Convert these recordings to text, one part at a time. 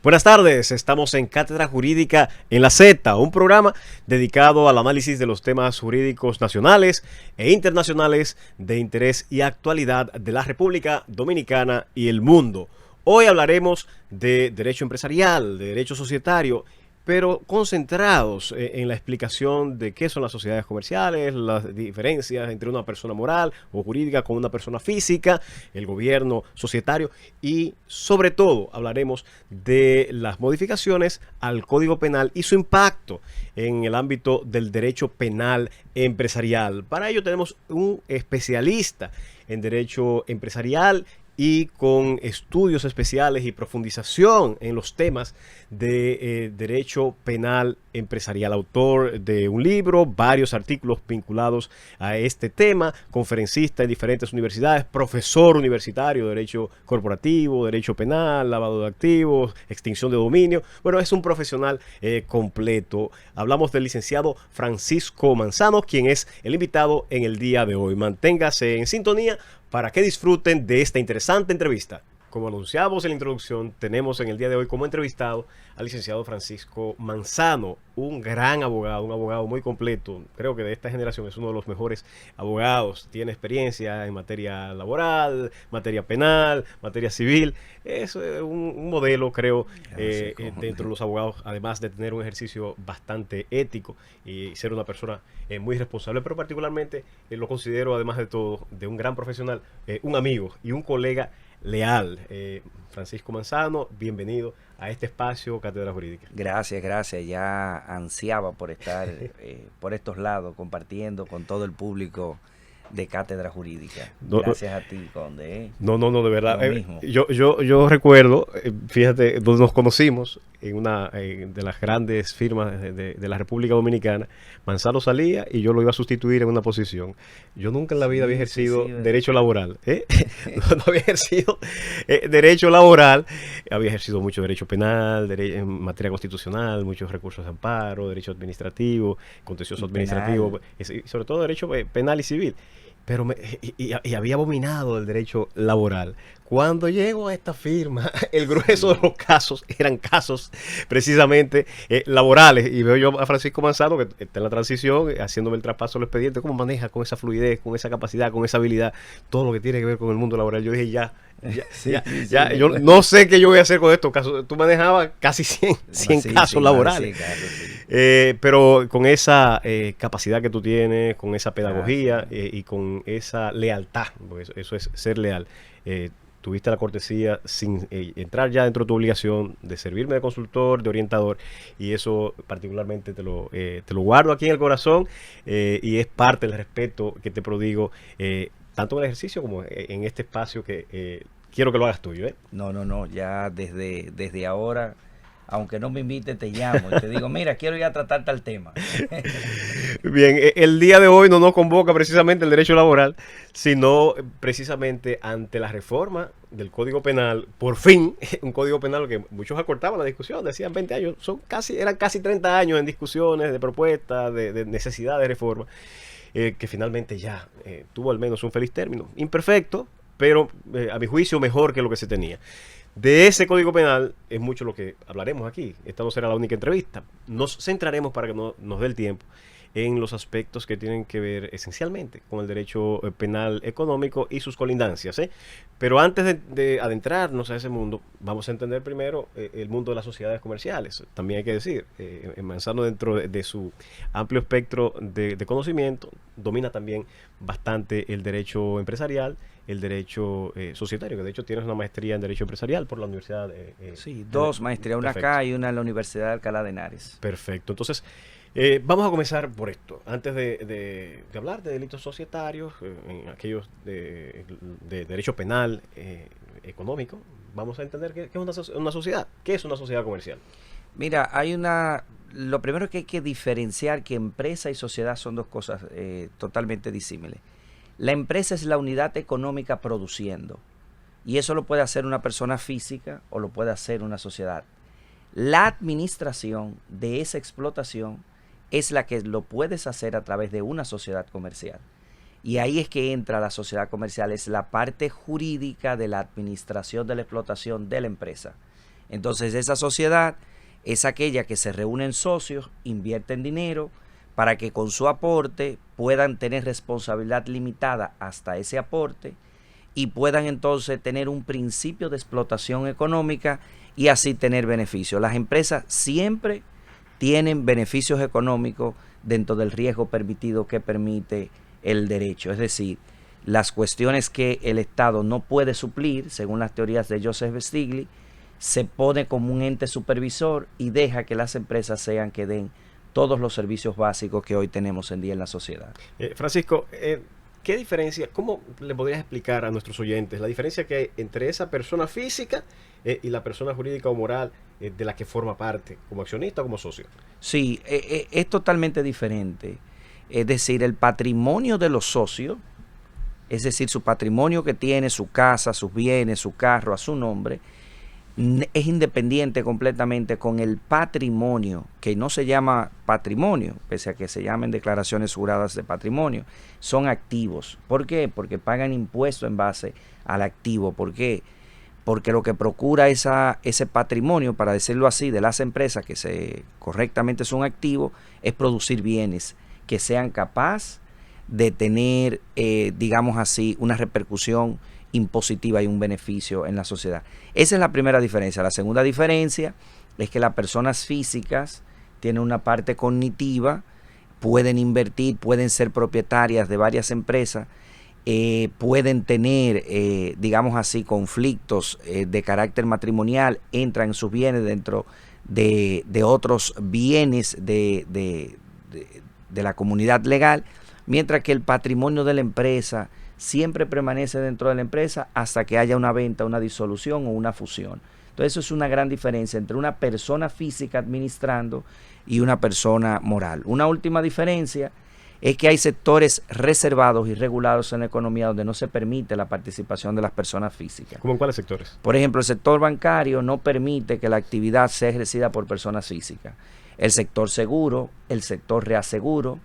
Buenas tardes, estamos en Cátedra Jurídica en la Z, un programa dedicado al análisis de los temas jurídicos nacionales e internacionales de interés y actualidad de la República Dominicana y el mundo. Hoy hablaremos de derecho empresarial, de derecho societario, pero concentrados en la explicación de qué son las sociedades comerciales, las diferencias entre una persona moral o jurídica con una persona física, el gobierno societario y sobre todo hablaremos de las modificaciones al Código Penal y su impacto en el ámbito del derecho penal empresarial. Para ello tenemos un especialista en derecho empresarial y con estudios especiales y profundización en los temas de derecho penal empresarial, autor de un libro, varios artículos vinculados a este tema, conferencista en diferentes universidades, profesor universitario de derecho corporativo, derecho penal, lavado de activos, extinción de dominio. Bueno, es un profesional completo. Hablamos del licenciado Francisco Manzano, quien es el invitado en el día de hoy. Manténgase en sintonía para que disfruten de esta interesante entrevista. Como anunciamos en la introducción, tenemos en el día de hoy como entrevistado al licenciado Francisco Manzano, un gran abogado, un abogado muy completo. Creo que de esta generación es uno de los mejores abogados. Tiene experiencia en materia laboral, materia penal, materia civil. Es un modelo, creo, dentro de los abogados, además de tener un ejercicio bastante ético y ser una persona muy responsable, pero particularmente lo considero, además de todo, de un gran profesional, un amigo y un colega leal. Francisco Manzano, bienvenido a este espacio Cátedra Jurídica. Gracias. Ya ansiaba por estar por estos lados, compartiendo con todo el público de Cátedra Jurídica. Gracias a ti, Conde. No, de verdad. Yo recuerdo, fíjate, donde nos conocimos, en una de las grandes firmas de la República Dominicana. Manzano salía y yo lo iba a sustituir en una posición. Yo nunca en la vida había ejercido derecho laboral. No había ejercido derecho laboral. Había ejercido mucho derecho penal, en materia constitucional, muchos recursos de amparo, derecho administrativo, contencioso administrativo, sobre todo derecho penal y civil. Pero y había abominado el derecho laboral. Cuando llego a esta firma, el grueso de los casos eran casos precisamente laborales. Y veo yo a Francisco Manzano, que está en la transición, haciéndome el traspaso del expediente, cómo maneja con esa fluidez, con esa capacidad, con esa habilidad, todo lo que tiene que ver con el mundo laboral. Yo dije, yo no sé qué yo voy a hacer con estos casos. Tú manejabas casi 100 casos laborales. Pero con esa capacidad que tú tienes, con esa pedagogía y con esa lealtad, porque eso es ser leal. Tuviste la cortesía, sin entrar ya dentro de tu obligación, de servirme de consultor, de orientador, y eso particularmente te lo guardo aquí en el corazón, y es parte del respeto que te prodigo, tanto en el ejercicio como en este espacio que quiero que lo hagas tuyo. No, ya desde ahora, aunque no me invite, te llamo y te digo, mira, quiero ir a tratar tal tema. Bien, el día de hoy no nos convoca precisamente el derecho laboral, sino precisamente ante la reforma del Código Penal, por fin, un Código Penal que muchos acortaban la discusión, decían 20 años, eran casi 30 años en discusiones, de propuestas, de necesidad de reforma, que finalmente ya tuvo al menos un feliz término, imperfecto, pero a mi juicio mejor que lo que se tenía. De ese Código Penal es mucho lo que hablaremos aquí. Esta no será la única entrevista. Nos centraremos, para que nos dé el tiempo, en los aspectos que tienen que ver esencialmente con el derecho penal económico y sus colindancias. Pero antes de adentrarnos a ese mundo, vamos a entender primero el mundo de las sociedades comerciales. También hay que decir, Manzano, dentro de su amplio espectro de conocimiento, domina también bastante el derecho empresarial, el derecho societario, que de hecho tienes una maestría en derecho empresarial por la universidad sí, dos maestrías, una acá y una en la Universidad de Alcalá de Henares. Perfecto. Entonces, vamos a comenzar por esto. Antes de hablar de delitos societarios, en aquellos de derecho penal económico, vamos a entender qué es una sociedad. ¿Qué es una sociedad comercial? Mira, lo primero que hay que diferenciar, que empresa y sociedad son dos cosas totalmente disímiles. La empresa es la unidad económica produciendo, y eso lo puede hacer una persona física o lo puede hacer una sociedad. La administración de esa explotación es la que lo puedes hacer a través de una sociedad comercial. Y ahí es que entra la sociedad comercial, es la parte jurídica de la administración de la explotación de la empresa. Entonces esa sociedad es aquella que se reúnen socios, invierten dinero para que con su aporte puedan tener responsabilidad limitada hasta ese aporte y puedan entonces tener un principio de explotación económica y así tener beneficios. Las empresas siempre tienen beneficios económicos dentro del riesgo permitido que permite el derecho. Es decir, las cuestiones que el Estado no puede suplir, según las teorías de Joseph Stiglitz, se pone como un ente supervisor y deja que las empresas sean que den todos los servicios básicos que hoy tenemos en día en la sociedad. Francisco, ¿qué diferencia, cómo le podrías explicar a nuestros oyentes la diferencia que hay entre esa persona física y la persona jurídica o moral de la que forma parte, como accionista o como socio? Sí, es totalmente diferente. Es decir, el patrimonio de los socios, es decir, su patrimonio que tiene, su casa, sus bienes, su carro a su nombre, es independiente completamente con el patrimonio, que no se llama patrimonio, pese a que se llamen declaraciones juradas de patrimonio, son activos. ¿Por qué? Porque pagan impuestos en base al activo. ¿Por qué? Porque lo que procura ese patrimonio, para decirlo así, de las empresas que correctamente son activos, es producir bienes que sean capaces de tener, digamos así, una repercusión impositiva y un beneficio en la sociedad. Esa es la primera diferencia. La segunda diferencia es que las personas físicas tienen una parte cognitiva, pueden invertir, pueden ser propietarias de varias empresas, pueden tener, digamos así, conflictos de carácter matrimonial, entran sus bienes dentro de otros bienes de la comunidad legal, mientras que el patrimonio de la empresa siempre permanece dentro de la empresa hasta que haya una venta, una disolución o una fusión. Entonces eso es una gran diferencia entre una persona física administrando y una persona moral. Una última diferencia es que hay sectores reservados y regulados en la economía donde no se permite la participación de las personas físicas. ¿Cómo en cuáles sectores? Por ejemplo, el sector bancario no permite que la actividad sea ejercida por personas físicas. El sector seguro, el sector reaseguro,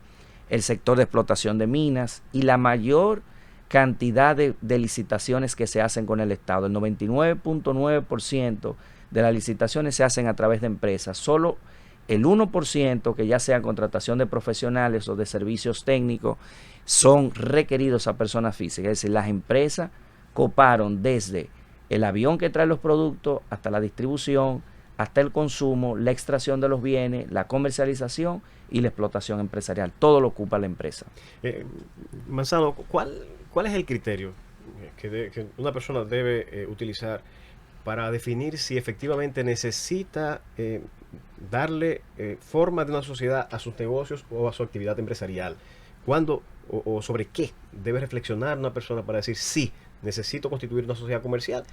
el sector de explotación de minas y la mayor cantidad de licitaciones que se hacen con el Estado. El 99.9% de las licitaciones se hacen a través de empresas. Solo el 1%, que ya sea contratación de profesionales o de servicios técnicos, son requeridos a personas físicas. Es decir, las empresas coparon desde el avión que trae los productos hasta la distribución, hasta el consumo, la extracción de los bienes, la comercialización y la explotación empresarial. Todo lo ocupa la empresa. Manzano, ¿cuál es el criterio que una persona debe utilizar para definir si efectivamente necesita darle forma de una sociedad a sus negocios o a su actividad empresarial? ¿Cuándo o sobre qué debe reflexionar una persona para decir sí, necesito constituir una sociedad comercial?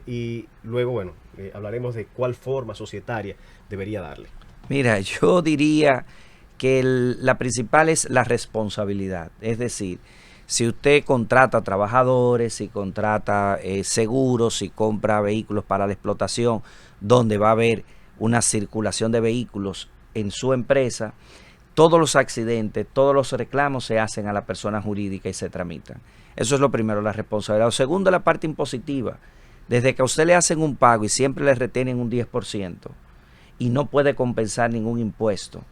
Y luego, bueno, hablaremos de cuál forma societaria debería darle. Mira, yo diría que la principal es la responsabilidad. Es decir, si usted contrata trabajadores, si contrata seguros, si compra vehículos para la explotación, donde va a haber una circulación de vehículos en su empresa, todos los accidentes, todos los reclamos se hacen a la persona jurídica y se tramitan. Eso es lo primero, la responsabilidad. Lo segundo, la parte impositiva. Desde que a usted le hacen un pago y siempre le retienen un 10% y no puede compensar ningún impuesto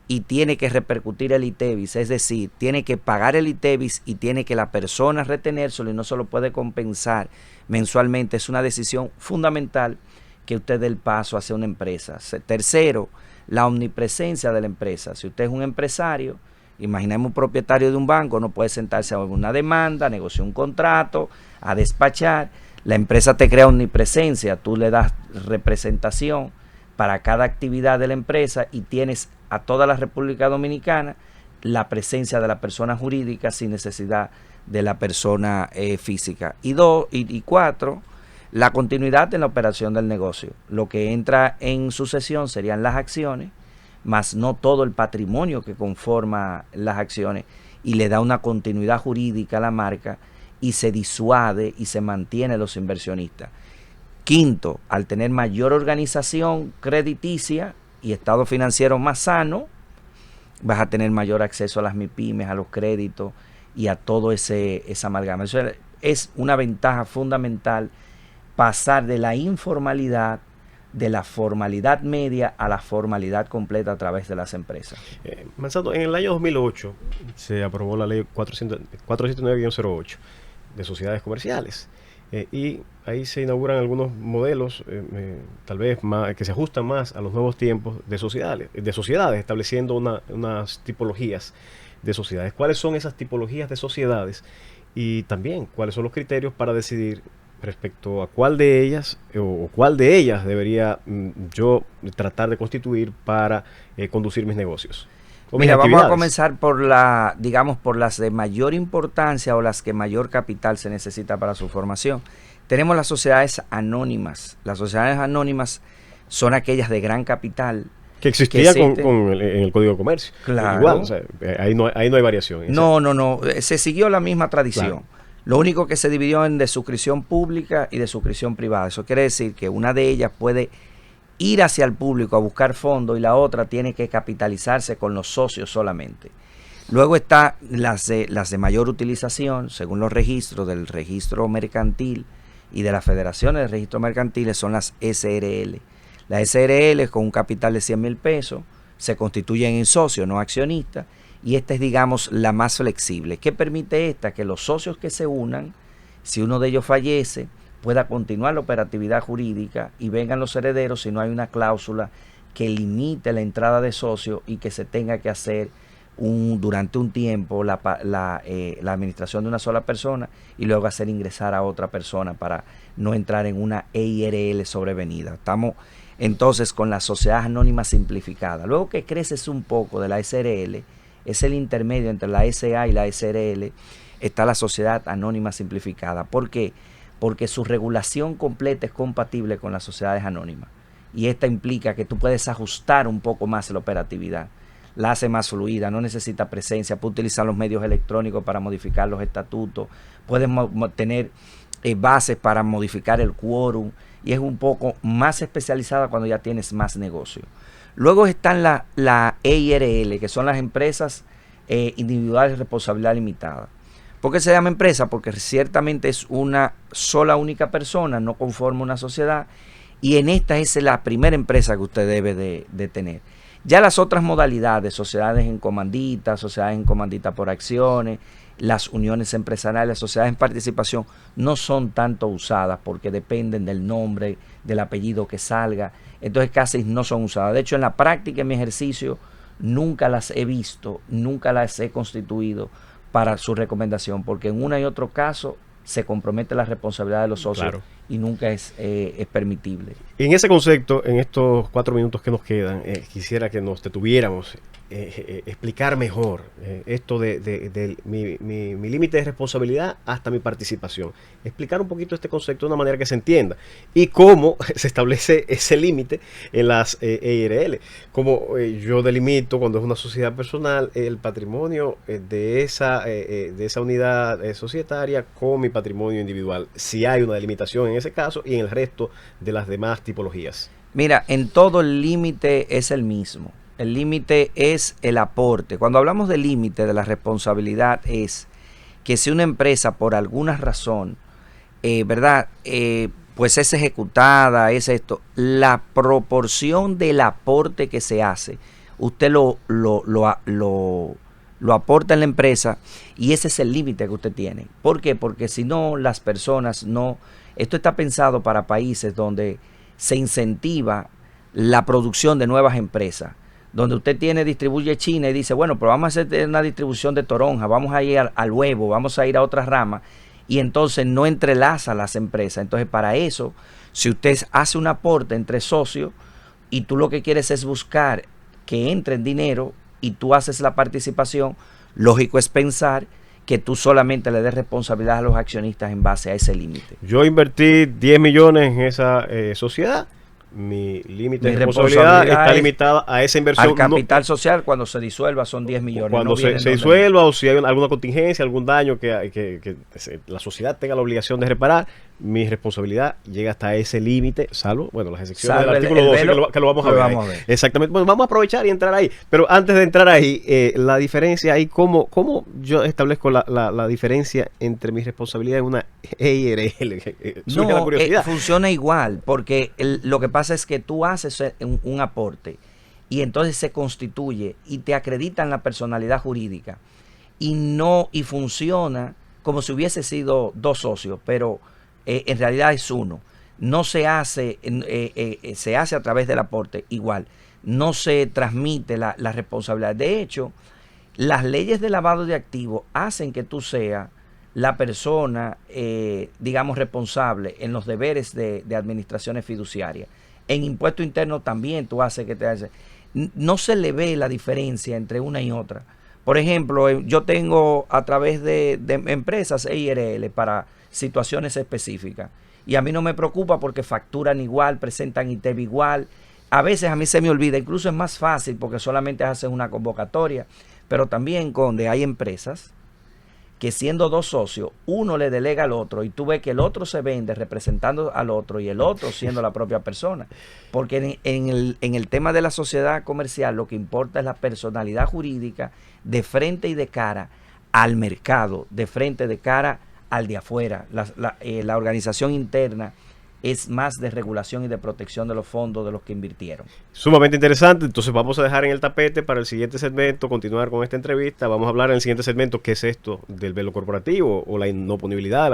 y tiene que repercutir el ITEVIS, es decir, tiene que pagar el ITEVIS y tiene que la persona retenérselo y no se lo puede compensar mensualmente, es una decisión fundamental que usted dé el paso hacia una empresa. Tercero, la omnipresencia de la empresa. Si usted es un empresario, imaginemos un propietario de un banco, no puede sentarse a una demanda, a negociar un contrato, a despachar. La empresa te crea omnipresencia, tú le das representación para cada actividad de la empresa y tienes a toda la República Dominicana la presencia de la persona jurídica sin necesidad de la persona física. Y cuatro, la continuidad en la operación del negocio. Lo que entra en sucesión serían las acciones, más no todo el patrimonio que conforma las acciones, y le da una continuidad jurídica a la marca y se disuade y se mantiene los inversionistas. Quinto, al tener mayor organización crediticia y estado financiero más sano, vas a tener mayor acceso a las MIPYMES, a los créditos y a todo esa amalgama. Eso es una ventaja fundamental, pasar de la informalidad de la formalidad media a la formalidad completa a través de las empresas. Manzato, en el año 2008 se aprobó la ley 409-08 de sociedades comerciales. Y ahí se inauguran algunos modelos, tal vez más, que se ajustan más a los nuevos tiempos de sociedades, estableciendo unas tipologías de sociedades. ¿Cuáles son esas tipologías de sociedades? Y también, ¿cuáles son los criterios para decidir respecto a cuál de ellas o cuál de ellas debería yo tratar de constituir para conducir mis negocios? Mira, vamos a comenzar por por las de mayor importancia o las que mayor capital se necesita para su formación. Tenemos las sociedades anónimas. Las sociedades anónimas son aquellas de gran capital. Que existía en el Código de Comercio. Claro. Igual, o sea, ahí no hay variación. No. Se siguió la misma tradición. Claro. Lo único que se dividió en de suscripción pública y de suscripción privada. Eso quiere decir que una de ellas puede ir hacia el público a buscar fondos y la otra tiene que capitalizarse con los socios solamente. Luego está las de mayor utilización, según los registros del registro mercantil y de las federaciones de registros mercantiles, son las SRL. Las SRL con un capital de 100 mil pesos se constituyen en socios, no accionistas, y esta es, digamos, la más flexible. ¿Qué permite esta? Que los socios que se unan, si uno de ellos fallece, pueda continuar la operatividad jurídica y vengan los herederos si no hay una cláusula que limite la entrada de socios y que se tenga que hacer durante un tiempo la administración de una sola persona y luego hacer ingresar a otra persona para no entrar en una EIRL sobrevenida. Estamos entonces con la sociedad anónima simplificada. Luego que creces un poco de la SRL, es el intermedio entre la SA y la SRL, está la sociedad anónima simplificada. ¿Por qué? Porque su regulación completa es compatible con las sociedades anónimas. Y esta implica que tú puedes ajustar un poco más la operatividad. La hace más fluida, no necesita presencia, puede utilizar los medios electrónicos para modificar los estatutos, puedes tener bases para modificar el quórum y es un poco más especializada cuando ya tienes más negocio. Luego están la EIRL, que son las empresas individuales de responsabilidad limitada. ¿Por qué se llama empresa? Porque ciertamente es una sola única persona, no conforma una sociedad, y en esta es la primera empresa que usted debe de tener. Ya las otras modalidades, sociedades en comandita por acciones, las uniones empresariales, sociedades en participación, no son tanto usadas porque dependen del nombre, del apellido que salga, entonces casi no son usadas. De hecho, en la práctica, en mi ejercicio, nunca las he visto, nunca las he constituido para su recomendación, porque en uno y otro caso se compromete la responsabilidad de los socios. Claro. Y nunca es permitible. En ese concepto, en estos 4 minutos que nos quedan, quisiera que nos detuviéramos, explicar mejor esto de mi límite de responsabilidad hasta mi participación. Explicar un poquito este concepto de una manera que se entienda y cómo se establece ese límite en las EIRL. Como yo delimito cuando es una sociedad personal el patrimonio de esa unidad societaria con mi patrimonio individual. Si hay una delimitación en ese caso y en el resto de las demás tipologías. Mira, en todo el límite es el mismo. El límite es el aporte. Cuando hablamos del límite de la responsabilidad es que si una empresa por alguna razón, pues es ejecutada, es esto, la proporción del aporte que se hace, usted lo aporta en la empresa y ese es el límite que usted tiene. ¿Por qué? Porque si no, las personas no... Esto está pensado para países donde se incentiva la producción de nuevas empresas, donde usted distribuye China y dice, bueno, pero vamos a hacer una distribución de toronja, vamos a ir al huevo, vamos a ir a otras ramas, y entonces no entrelaza las empresas. Entonces, para eso, si usted hace un aporte entre socios y tú lo que quieres es buscar que entre en dinero y tú haces la participación, lógico es pensar que tú solamente le des responsabilidad a los accionistas en base a ese límite. Yo invertí 10 millones en esa sociedad. Mi límite de responsabilidad está limitada a esa inversión. Al capital social, cuando se disuelva, son 10 millones. Cuando se disuelva o si hay alguna contingencia, algún daño que la sociedad tenga la obligación de reparar, mi responsabilidad llega hasta ese límite, salvo, bueno, las excepciones del artículo 12, que lo vamos a ver. Exactamente. Bueno, vamos a aprovechar y entrar ahí. Pero antes de entrar ahí, la diferencia ahí, ¿cómo yo establezco la diferencia entre mi responsabilidad en una EIRL? No, funciona igual, porque lo que pasa pasa es que tú haces un aporte y entonces se constituye y te acreditan la personalidad jurídica y funciona como si hubiese sido dos socios, pero en realidad es uno. No se hace, se hace a través del aporte igual. No se transmite la responsabilidad. De hecho, las leyes de lavado de activos hacen que tú seas la persona, digamos, responsable en los deberes de administraciones fiduciarias. En impuesto interno también tú haces que te hace. No se le ve la diferencia entre una y otra. Por ejemplo, yo tengo a través de empresas EIRL para situaciones específicas. Y a mí no me preocupa porque facturan igual, presentan ITEV igual. A veces a mí se me olvida, incluso es más fácil porque solamente haces una convocatoria. Pero también, Conde, hay empresas que siendo dos socios, uno le delega al otro y tú ves que el otro se vende representando al otro y el otro siendo la propia persona. Porque en el tema de la sociedad comercial lo que importa es la personalidad jurídica de frente y de cara al mercado, de frente, de cara al de afuera. La organización interna es más de regulación y de protección de los fondos de los que invirtieron. Sumamente interesante. Entonces vamos a dejar en el tapete para el siguiente segmento, continuar con esta entrevista. Vamos a hablar en el siguiente segmento qué es esto del velo corporativo o la inoponibilidad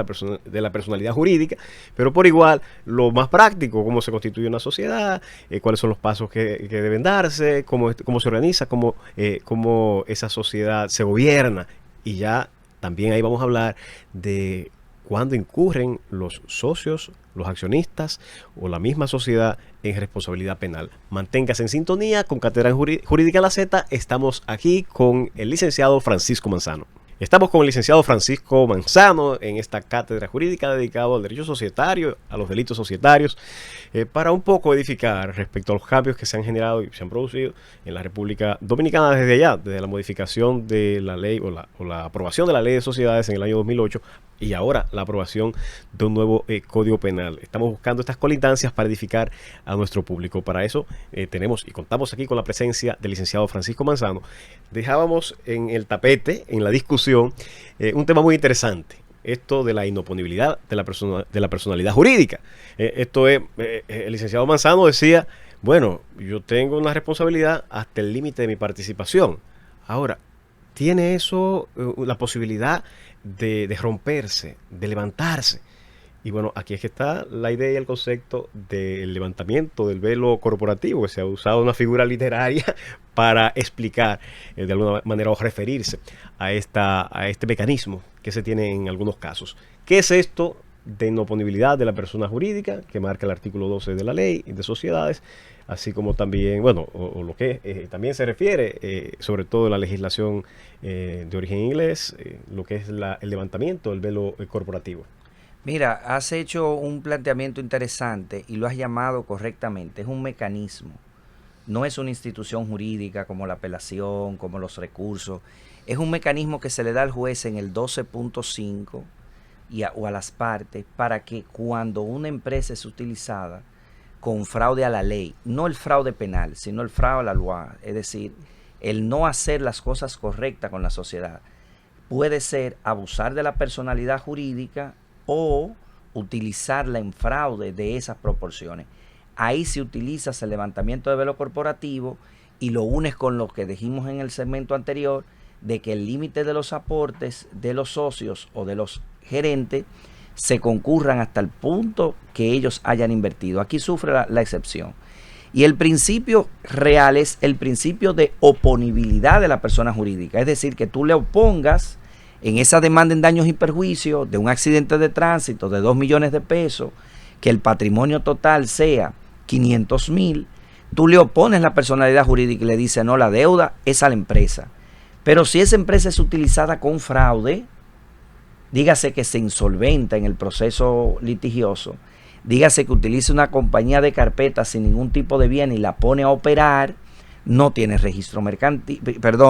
de la personalidad jurídica, pero por igual lo más práctico, cómo se constituye una sociedad, cuáles son los pasos que deben darse, cómo se organiza, cómo esa sociedad se gobierna, y ya también ahí vamos a hablar de cuándo incurren los socios, los accionistas o la misma sociedad en responsabilidad penal. Manténgase en sintonía con Cátedra Jurídica en la Z. Estamos aquí con el licenciado Francisco Manzano. Estamos con el licenciado Francisco Manzano en esta cátedra jurídica dedicada al derecho societario, a los delitos societarios, para un poco edificar respecto a los cambios que se han generado y se han producido en la República Dominicana desde allá, desde la modificación de la ley o la aprobación de la ley de sociedades en el año 2008 y ahora la aprobación de un nuevo Código Penal. Estamos buscando estas colindancias para edificar a nuestro público. Para eso tenemos y contamos aquí con la presencia del licenciado Francisco Manzano. Dejábamos en el tapete, en la discusión, un tema muy interesante. Esto de la inoponibilidad de la personalidad jurídica. El licenciado Manzano decía, bueno, yo tengo una responsabilidad hasta el límite de mi participación. Ahora, ¿tiene eso la posibilidad de romperse, de levantarse? Y bueno, aquí es que está la idea y el concepto del levantamiento del velo corporativo, que se ha usado una figura literaria para explicar de alguna manera o referirse a este mecanismo que se tiene en algunos casos. ¿Qué es esto de inoponibilidad de la persona jurídica que marca el artículo 12 de la ley de sociedades? Así como también, bueno, o lo que también se refiere, sobre todo la legislación de origen inglés, lo que es el levantamiento del velo corporativo. Mira, has hecho un planteamiento interesante y lo has llamado correctamente. Es un mecanismo, no es una institución jurídica como la apelación, como los recursos. Es un mecanismo que se le da al juez en el 12.5 o a las partes para que cuando una empresa es utilizada con fraude a la ley, no el fraude penal, sino el fraude a la ley, es decir, el no hacer las cosas correctas con la sociedad, puede ser abusar de la personalidad jurídica o utilizarla en fraude de esas proporciones. Ahí se utiliza el levantamiento de velo corporativo y lo unes con lo que dijimos en el segmento anterior, de que el límite de los aportes de los socios o de los gerentes se concurran hasta el punto que ellos hayan invertido. Aquí sufre la excepción. Y el principio real es el principio de oponibilidad de la persona jurídica, es decir, que tú le opongas en esa demanda en daños y perjuicios de un accidente de tránsito de 2 millones de pesos, que el patrimonio total sea 500,000, tú le opones la personalidad jurídica y le dices, no, la deuda es a la empresa. Pero si esa empresa es utilizada con fraude, dígase que se insolventa en el proceso litigioso, dígase que utiliza una compañía de carpeta sin ningún tipo de bien y la pone a operar, no tiene registro mercantil,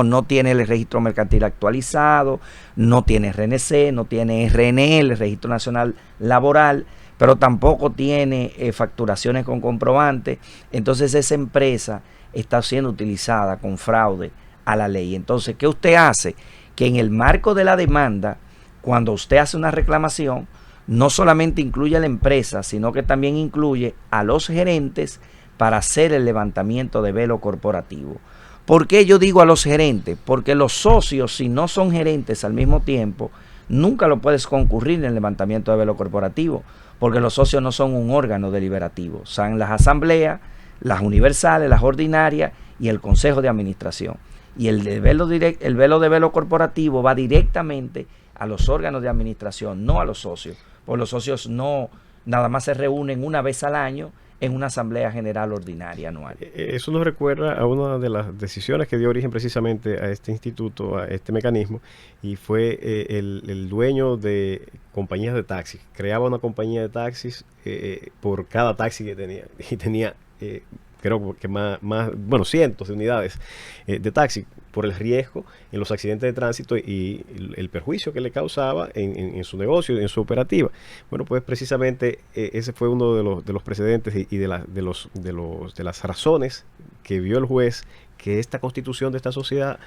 no tiene el registro mercantil actualizado, no tiene RNC, no tiene RNL, el Registro Nacional Laboral, pero tampoco tiene facturaciones con comprobante. Entonces esa empresa está siendo utilizada con fraude a la ley. Entonces, ¿qué usted hace? Que en el marco de la demanda, cuando usted hace una reclamación, no solamente incluye a la empresa, sino que también incluye a los gerentes para hacer el levantamiento de velo corporativo. ¿Por qué yo digo a los gerentes? Porque los socios, si no son gerentes al mismo tiempo, nunca lo puedes concurrir en el levantamiento de velo corporativo, porque los socios no son un órgano deliberativo, son las asambleas, las universales, las ordinarias y el consejo de administración. Y el velo de velo corporativo va directamente a los órganos de administración, no a los socios, porque los socios no nada más se reúnen una vez al año en una asamblea general ordinaria anual. Eso nos recuerda a una de las decisiones que dio origen precisamente a este instituto, a este mecanismo, y fue el dueño de compañías de taxis. Creaba una compañía de taxis por cada taxi que tenía, y tenía creo que bueno, cientos de unidades de taxi, por el riesgo en los accidentes de tránsito y el perjuicio que le causaba en su negocio, en su operativa. Bueno, pues precisamente ese fue uno de los precedentes y de las razones que vio el juez que esta constitución de esta sociedad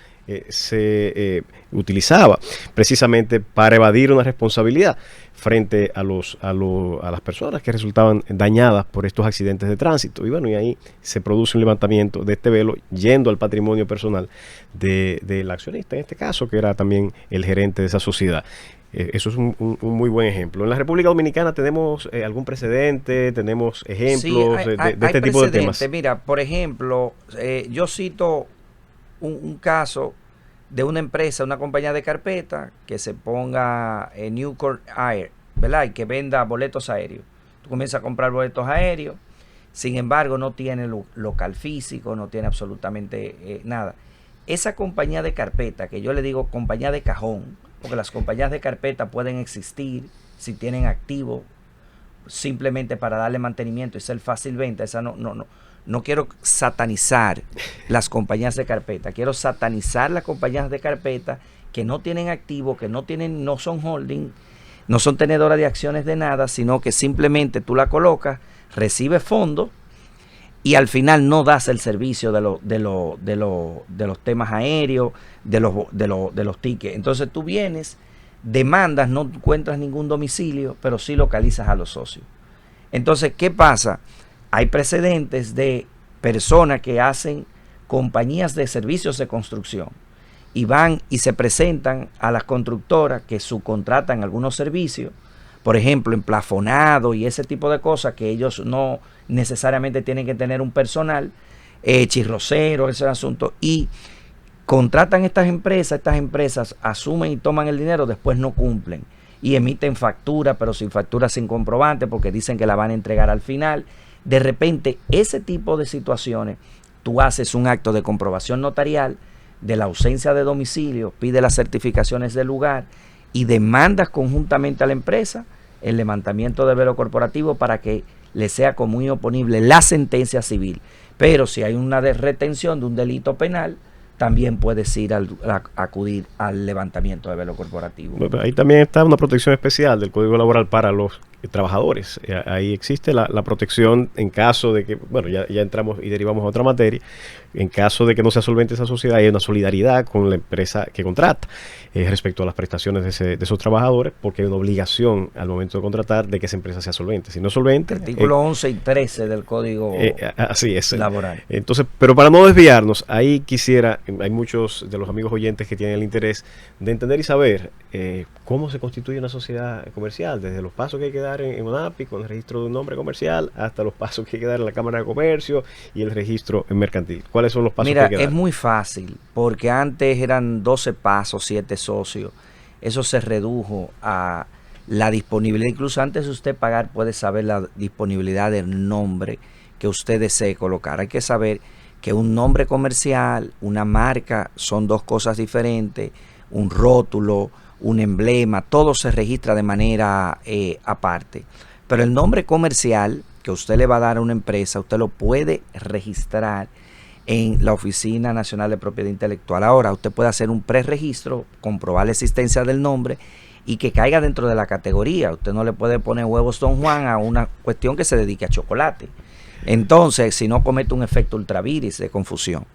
se utilizaba precisamente para evadir una responsabilidad frente a las personas que resultaban dañadas por estos accidentes de tránsito. Y bueno, y ahí se produce un levantamiento de este velo yendo al patrimonio personal del accionista, en este caso, que era también el gerente de esa sociedad. Eso es un muy buen ejemplo. En la República Dominicana tenemos algún precedente, tenemos ejemplos de este tipo de temas. Mira, por ejemplo, yo cito un caso de una empresa, una compañía de carpeta que se ponga en Newport Air, ¿verdad? Y que venda boletos aéreos. Tú comienzas a comprar boletos aéreos, sin embargo no tiene local físico, no tiene absolutamente nada. Esa compañía de carpeta, que yo le digo compañía de cajón, porque las compañías de carpeta pueden existir si tienen activo simplemente para darle mantenimiento y ser fácil venta. Esa no quiero satanizar las compañías de carpeta, quiero satanizar las compañías de carpeta que no tienen activo, que no son holding, no son tenedoras de acciones de nada, sino que simplemente tú la colocas, recibes fondos y al final no das el servicio de los temas aéreos, de los tickets. Entonces tú vienes, demandas, no encuentras ningún domicilio, pero sí localizas a los socios. Entonces, ¿qué pasa? Hay precedentes de personas que hacen compañías de servicios de construcción y van y se presentan a las constructoras que subcontratan algunos servicios, por ejemplo, emplafonado y ese tipo de cosas que ellos no necesariamente tienen que tener un personal, chirrocero, ese asunto, y contratan estas empresas asumen y toman el dinero, después no cumplen y emiten factura, pero sin factura, sin comprobante, porque dicen que la van a entregar al final. De repente, ese tipo de situaciones, tú haces un acto de comprobación notarial de la ausencia de domicilio, pides las certificaciones del lugar y demandas conjuntamente a la empresa el levantamiento del velo corporativo para que le sea común y oponible la sentencia civil. Pero si hay una retención de un delito penal, también puedes ir a acudir al levantamiento de velo corporativo. Ahí también está una protección especial del Código Laboral para los trabajadores. Ahí existe la protección en caso de que, bueno, ya entramos y derivamos a otra materia, en caso de que no sea solvente esa sociedad, hay una solidaridad con la empresa que contrata respecto a las prestaciones de esos trabajadores, porque hay una obligación al momento de contratar de que esa empresa sea solvente. Si no es solvente... Artículo 11 y 13 del Código así es, Laboral. Entonces, pero para no desviarnos, ahí quisiera, hay muchos de los amigos oyentes que tienen el interés de entender y saber cómo se constituye una sociedad comercial, desde los pasos que hay que dar en ONAPI con el registro de un nombre comercial hasta los pasos que hay que dar en la Cámara de Comercio y el registro mercantil. ¿Cuáles son los pasos que hay que dar? Es muy fácil, porque antes eran 12 pasos, 7 socios. Eso se redujo a la disponibilidad. Incluso antes de usted pagar puede saber la disponibilidad del nombre que usted desee colocar. Hay que saber que un nombre comercial, una marca, son dos cosas diferentes. Un rótulo, un emblema, todo se registra de manera aparte. Pero el nombre comercial que usted le va a dar a una empresa, usted lo puede registrar en la Oficina Nacional de Propiedad Intelectual. Ahora, usted puede hacer un preregistro, comprobar la existencia del nombre y que caiga dentro de la categoría. Usted no le puede poner huevos Don Juan a una cuestión que se dedique a chocolate. Entonces, si no, comete un efecto ultraviris de confusión.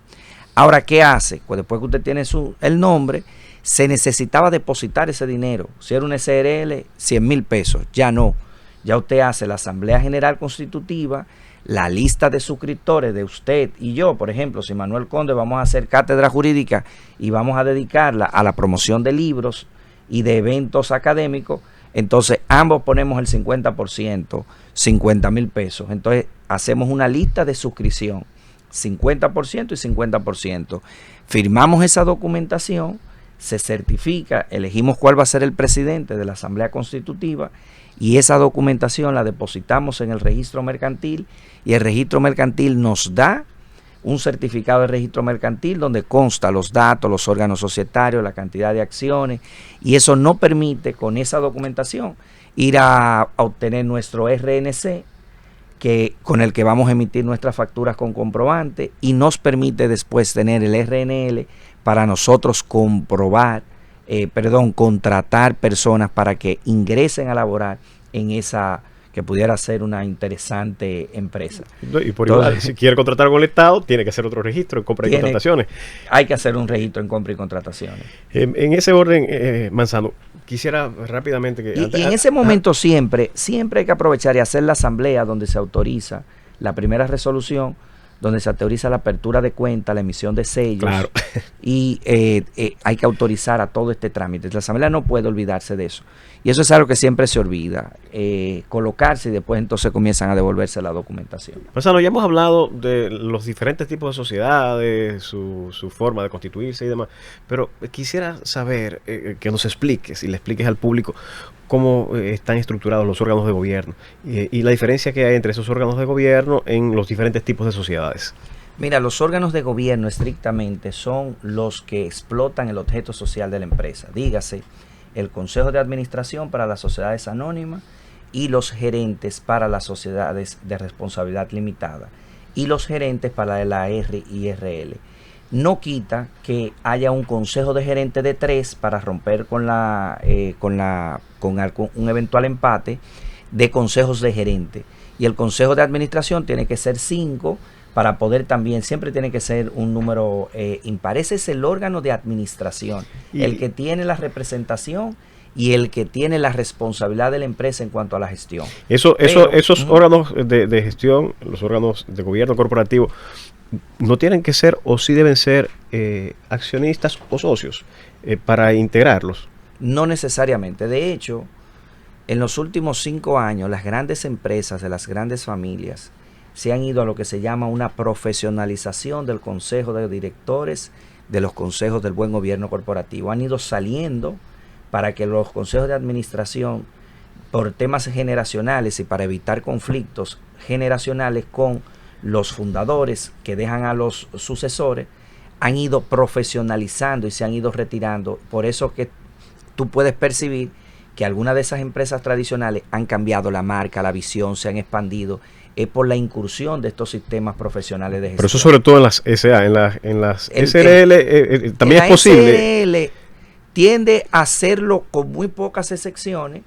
Ahora, ¿qué hace? Pues después que usted tiene el nombre, se necesitaba depositar ese dinero. Si era un SRL, 100,000 pesos. Ya no. Ya usted hace la Asamblea General Constitutiva, la lista de suscriptores de usted y yo, por ejemplo, si Manuel Conde vamos a hacer cátedra jurídica y vamos a dedicarla a la promoción de libros y de eventos académicos, entonces ambos ponemos el 50%, 50,000 pesos. Entonces hacemos una lista de suscripción, 50% y 50%. Firmamos esa documentación, se certifica, elegimos cuál va a ser el presidente de la Asamblea Constitutiva y esa documentación la depositamos en el registro mercantil y el registro mercantil nos da un certificado de registro mercantil donde consta los datos, los órganos societarios, la cantidad de acciones, y eso nos permite con esa documentación ir a obtener nuestro RNC, con el que vamos a emitir nuestras facturas con comprobante, y nos permite después tener el RNL para nosotros contratar personas para que ingresen a laborar en esa que pudiera ser una interesante empresa. Y por igual, si quiere contratar con el Estado, tiene que hacer otro registro en compra y contrataciones. Hay que hacer un registro en compra y contrataciones. En ese orden, Manzano, quisiera rápidamente que... Y en ese momento siempre hay que aprovechar y hacer la asamblea donde se autoriza la primera resolución, donde se autoriza la apertura de cuenta, la emisión de sellos, claro. Y hay que autorizar a todo este trámite. La asamblea no puede olvidarse de eso. Y eso es algo que siempre se olvida, colocarse y después entonces comienzan a devolverse la documentación. Manzano, ya hemos hablado de los diferentes tipos de sociedades, su forma de constituirse y demás, pero quisiera saber que nos expliques y le expliques al público cómo están estructurados los órganos de gobierno y la diferencia que hay entre esos órganos de gobierno en los diferentes tipos de sociedades. Mira, los órganos de gobierno estrictamente son los que explotan el objeto social de la empresa. Dígase, el Consejo de Administración para las sociedades anónimas y los gerentes para las sociedades de responsabilidad limitada y los gerentes para la RIRL. No quita que haya un consejo de gerente de 3 para romper con un eventual empate de consejos de gerente. Y el consejo de administración tiene que ser 5 para poder también, siempre tiene que ser un número impar. Ese es el órgano de administración, el que tiene la representación y el que tiene la responsabilidad de la empresa en cuanto a la gestión. Esos órganos de gestión, los órganos de gobierno corporativo, no tienen que ser o sí deben ser accionistas o socios para integrarlos. No necesariamente. De hecho, en los últimos 5 años, las grandes empresas de las grandes familias se han ido a lo que se llama una profesionalización del consejo de directores, de los consejos del buen gobierno corporativo. Han ido saliendo para que los consejos de administración, por temas generacionales y para evitar conflictos generacionales con los fundadores que dejan a los sucesores, han ido profesionalizando y se han ido retirando. Por eso que tú puedes percibir que algunas de esas empresas tradicionales han cambiado la marca, la visión, se han expandido. Es por la incursión de estos sistemas profesionales de gestión. Pero eso sobre todo en las SA, en las SRL también es posible. SRL tiende a hacerlo con muy pocas excepciones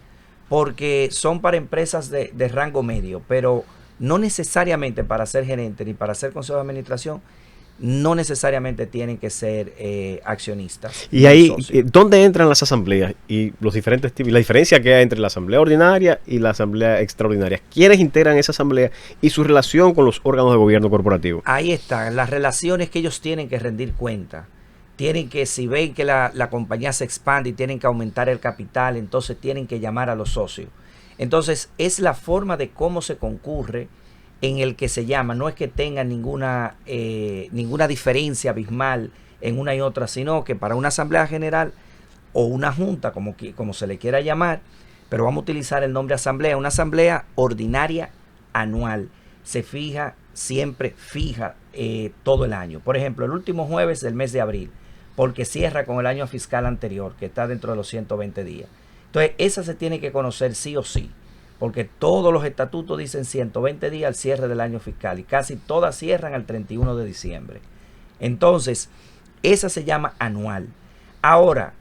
porque son para empresas de rango medio, pero no necesariamente para ser gerente ni para ser consejo de administración, no necesariamente tienen que ser accionistas. Y ahí, ¿dónde entran las asambleas y los diferentes tipos, la diferencia que hay entre la asamblea ordinaria y la asamblea extraordinaria? ¿Quiénes integran esa asamblea y su relación con los órganos de gobierno corporativo? Ahí están las relaciones que ellos tienen que rendir cuenta. Tienen que, si ven que la compañía se expande y tienen que aumentar el capital, entonces tienen que llamar a los socios. Entonces, es la forma de cómo se concurre en el que se llama. No es que tengan ninguna diferencia abismal en una y otra, sino que para una asamblea general o una junta, como se le quiera llamar, pero vamos a utilizar el nombre asamblea, una asamblea ordinaria anual, se siempre fija todo el año. Por ejemplo, el último jueves del mes de abril, porque cierra con el año fiscal anterior, que está dentro de los 120 días. Entonces, esa se tiene que conocer sí o sí, porque todos los estatutos dicen 120 días al cierre del año fiscal y casi todas cierran al 31 de diciembre. Entonces, esa se llama anual. Ahora,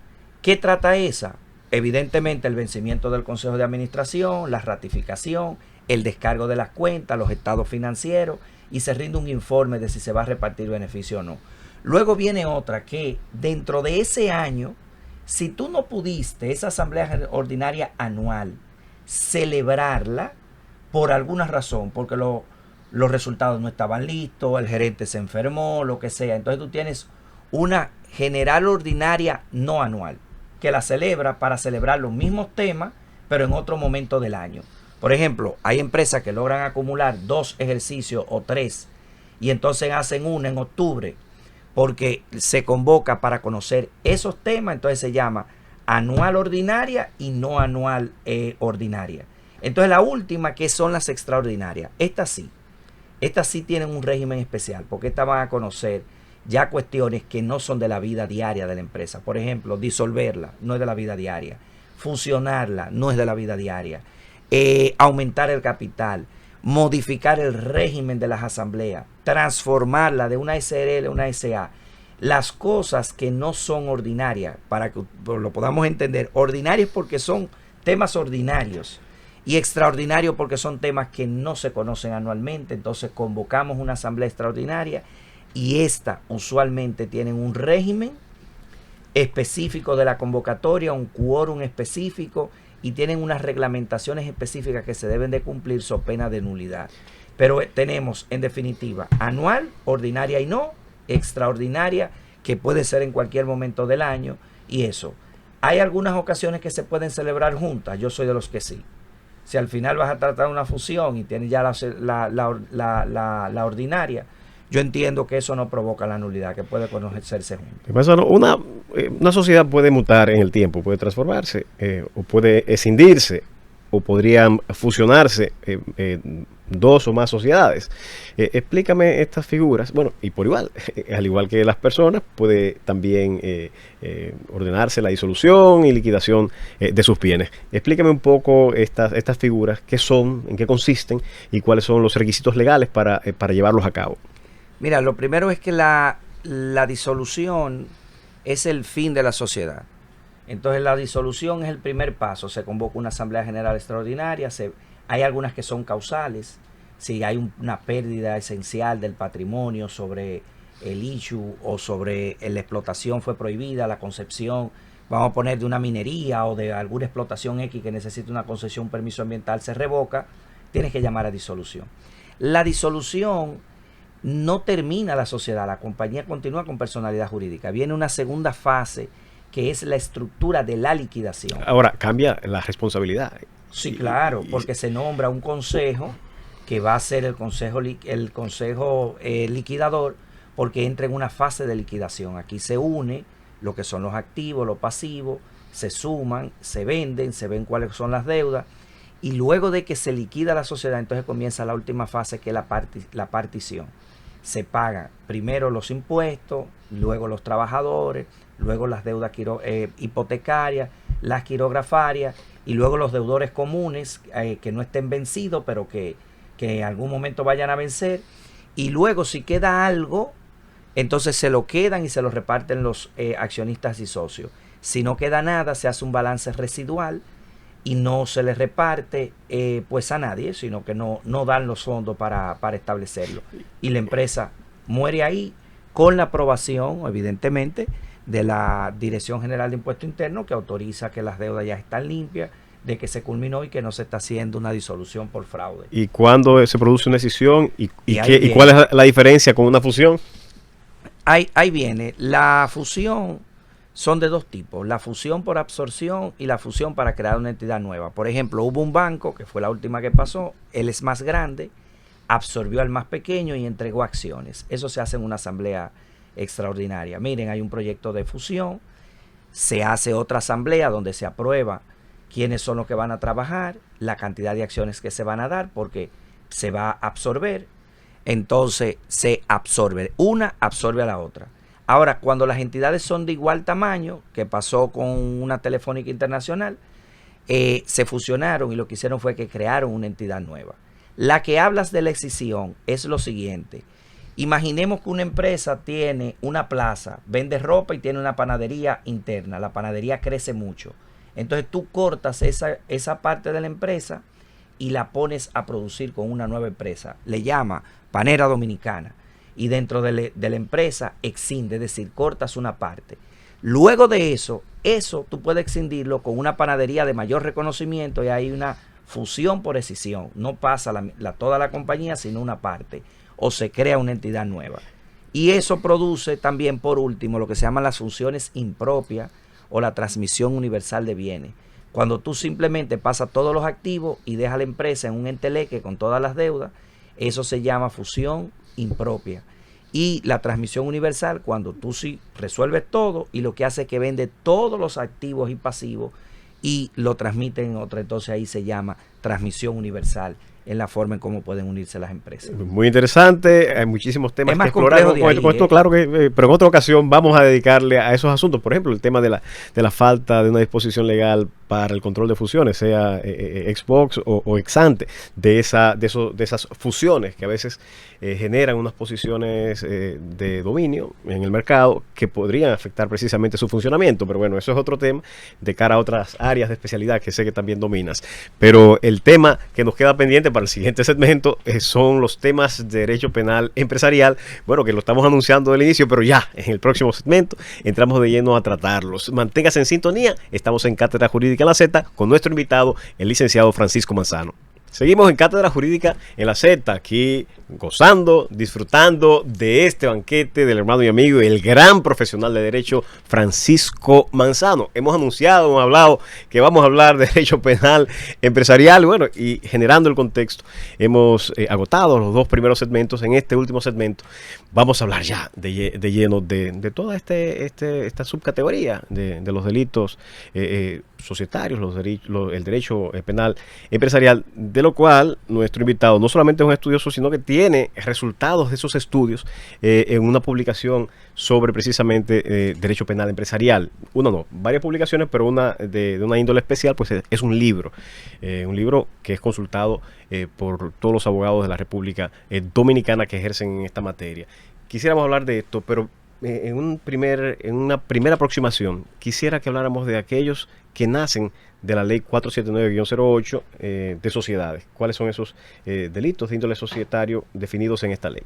¿qué trata esa? Evidentemente el vencimiento del Consejo de Administración, la ratificación, el descargo de las cuentas, los estados financieros y se rinde un informe de si se va a repartir beneficio o no. Luego viene otra que dentro de ese año, si tú no pudiste esa asamblea ordinaria anual celebrarla por alguna razón, porque los resultados no estaban listos, el gerente se enfermó, lo que sea. Entonces tú tienes una general ordinaria no anual, que la celebra para celebrar los mismos temas, pero en otro momento del año. Por ejemplo, hay empresas que logran acumular 2 ejercicios o 3, y entonces hacen una en octubre, porque se convoca para conocer esos temas. Entonces se llama anual ordinaria y no anual ordinaria. Entonces la última, que son las extraordinarias, estas sí tienen un régimen especial, porque estas van a conocer ya cuestiones que no son de la vida diaria de la empresa. Por ejemplo, disolverla no es de la vida diaria, fusionarla no es de la vida diaria, aumentar el capital, modificar el régimen de las asambleas, transformarla de una SRL a una SA. Las cosas que no son ordinarias, para que lo podamos entender, ordinarias porque son temas ordinarios y extraordinarios porque son temas que no se conocen anualmente. Entonces convocamos una asamblea extraordinaria, y esta usualmente tienen un régimen específico de la convocatoria, un quórum específico, y tienen unas reglamentaciones específicas que se deben de cumplir so pena de nulidad. Pero tenemos, en definitiva, anual, ordinaria y no, extraordinaria, que puede ser en cualquier momento del año, y eso. Hay algunas ocasiones que se pueden celebrar juntas, yo soy de los que sí. Si al final vas a tratar una fusión y tienes ya la ordinaria, yo entiendo que eso no provoca la nulidad, que puede conocerse juntos. Una sociedad puede mutar en el tiempo, puede transformarse, o puede escindirse, o podrían fusionarse 2 o más sociedades. Explícame estas figuras. Bueno, y por igual, al igual que las personas, puede también ordenarse la disolución y liquidación de sus bienes. Explícame un poco estas figuras, qué son, en qué consisten y cuáles son los requisitos legales para llevarlos a cabo. Mira, lo primero es que la disolución es el fin de la sociedad. Entonces la disolución es el primer paso. Se convoca una asamblea general extraordinaria. Hay algunas que son causales. Si hay una pérdida esencial del patrimonio sobre el issue, o sobre la explotación fue prohibida, la concepción, vamos a poner, de una minería o de alguna explotación X que necesita una concesión, un permiso ambiental, se revoca, tienes que llamar a disolución. La disolución no termina la sociedad, la compañía continúa con personalidad jurídica. Viene una segunda fase, que es la estructura de la liquidación. Ahora, cambia la responsabilidad. Sí, claro, porque se nombra un consejo que va a ser el consejo liquidador, porque entra en una fase de liquidación. Aquí se une lo que son los activos, los pasivos, se suman, se venden, se ven cuáles son las deudas, y luego de que se liquida la sociedad, entonces comienza la última fase, que es la partición. Se pagan primero los impuestos, luego los trabajadores, luego las deudas hipotecarias, las quirografarias, y luego los deudores comunes que no estén vencidos, pero que en algún momento vayan a vencer. Y luego, si queda algo, entonces se lo quedan y se lo reparten los accionistas y socios. Si no queda nada, se hace un balance residual y no se le reparte pues a nadie, sino que no dan los fondos para establecerlo. Y la empresa muere ahí, con la aprobación, evidentemente, de la Dirección General de Impuesto Interno, que autoriza que las deudas ya están limpias, de que se culminó y que no se está haciendo una disolución por fraude. ¿Y cuándo se produce una escisión? ¿Y cuál es la diferencia con una fusión? Ahí viene. La fusión son de 2 tipos: la fusión por absorción y la fusión para crear una entidad nueva. Por ejemplo, hubo un banco, que fue la última que pasó, él es más grande, absorbió al más pequeño y entregó acciones. Eso se hace en una asamblea extraordinaria. Miren, hay un proyecto de fusión, se hace otra asamblea donde se aprueba quiénes son los que van a trabajar, la cantidad de acciones que se van a dar, porque se va a absorber. Entonces se absorbe, una absorbe a la otra. Ahora, cuando las entidades son de igual tamaño, que pasó con una Telefónica Internacional, se fusionaron y lo que hicieron fue que crearon una entidad nueva. La que hablas de la escisión es lo siguiente: imaginemos que una empresa tiene una plaza, vende ropa y tiene una panadería interna. La panadería crece mucho. Entonces tú cortas esa parte de la empresa y la pones a producir con una nueva empresa. Le llama Panera Dominicana. Y dentro de la empresa exinde, es decir, cortas una parte. Luego de eso tú puedes excindirlo con una panadería de mayor reconocimiento, y hay una fusión por escisión. No pasa toda la compañía, sino una parte, o se crea una entidad nueva. Y eso produce también, por último, lo que se llaman las funciones impropias o la transmisión universal de bienes. Cuando tú simplemente pasas todos los activos y dejas la empresa en un enteleque con todas las deudas, eso se llama fusión impropia. Y la transmisión universal, cuando tú sí resuelves todo y lo que hace es que vende todos los activos y pasivos y lo transmite en otra, entonces ahí se llama transmisión universal, en la forma en cómo pueden unirse las empresas. Muy interesante, hay muchísimos temas que explorar con esto, claro que, pero en otra ocasión vamos a dedicarle a esos asuntos. Por ejemplo, el tema de la falta de una disposición legal para el control de fusiones, sea Xbox o ex ante, de esas fusiones que a veces generan unas posiciones de dominio en el mercado que podrían afectar precisamente su funcionamiento. Pero bueno, eso es otro tema de cara a otras áreas de especialidad que sé que también dominas. Pero el tema que nos queda pendiente para el siguiente segmento son los temas de derecho penal empresarial. Bueno, que lo estamos anunciando del inicio, pero ya en el próximo segmento entramos de lleno a tratarlos. Manténgase en sintonía, estamos en Cátedra Jurídica en la Z con nuestro invitado, el licenciado Francisco Manzano. Seguimos en Cátedra Jurídica en la Z, aquí gozando, disfrutando de este banquete del hermano y amigo, el gran profesional de derecho Francisco Manzano. Hemos anunciado, hemos hablado que vamos a hablar de derecho penal empresarial, bueno, y generando el contexto, hemos agotado los dos primeros segmentos. En este último segmento vamos a hablar ya de lleno de toda esta subcategoría de los delitos societarios, el derecho penal empresarial, de lo cual nuestro invitado no solamente es un estudioso, sino que tiene resultados de esos estudios en una publicación sobre precisamente derecho penal empresarial. Varias publicaciones, pero una de una índole especial, pues es un libro que es consultado por todos los abogados de la República Dominicana que ejercen en esta materia. Quisiéramos hablar de esto, pero en una primera aproximación, quisiera que habláramos de aquellos que nacen de la ley 479-08 de sociedades. ¿Cuáles son esos delitos de índole societario definidos en esta ley?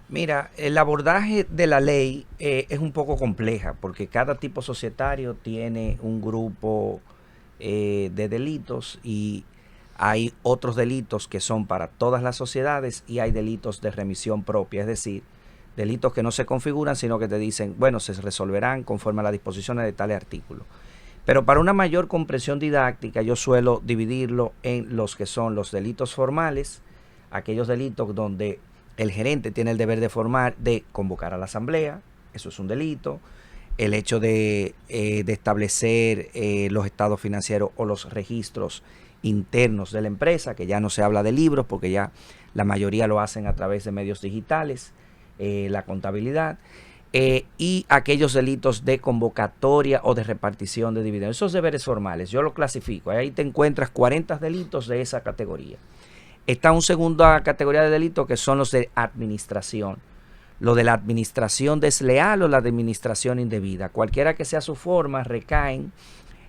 Mira, el abordaje de la ley es un poco compleja porque cada tipo societario tiene un grupo de delitos y hay otros delitos que son para todas las sociedades y hay delitos de remisión propia, es decir, delitos que no se configuran, sino que te dicen, bueno, se resolverán conforme a las disposiciones de tales artículos. Pero para una mayor comprensión didáctica, yo suelo dividirlo en los que son los delitos formales, aquellos delitos donde el gerente tiene el deber de convocar a la asamblea, eso es un delito. El hecho de establecer los estados financieros o los registros internos de la empresa, que ya no se habla de libros, porque ya la mayoría lo hacen a través de medios digitales. La contabilidad y aquellos delitos de convocatoria o de repartición de dividendos. Esos deberes formales, yo los clasifico. Ahí te encuentras 40 delitos de esa categoría. Está una segunda categoría de delitos que son los de administración. Lo de la administración desleal o la administración indebida. Cualquiera que sea su forma, recaen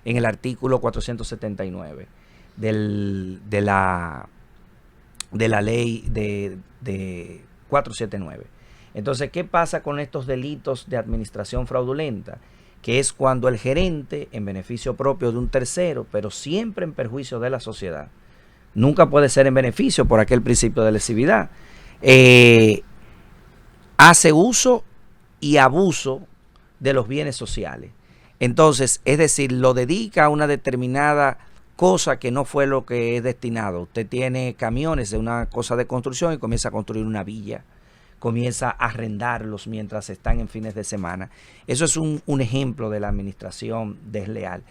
en el artículo 479 de la ley de 479. Entonces, ¿qué pasa con estos delitos de administración fraudulenta? Que es cuando el gerente, en beneficio propio de un tercero, pero siempre en perjuicio de la sociedad, nunca puede ser en beneficio por aquel principio de lesividad, hace uso y abuso de los bienes sociales. Entonces, es decir, lo dedica a una determinada cosa que no fue lo que es destinado. Usted tiene camiones de una cosa de construcción y comienza a construir una villa. Comienza a arrendarlos mientras están en fines de semana. Eso es un ejemplo de la administración desleal.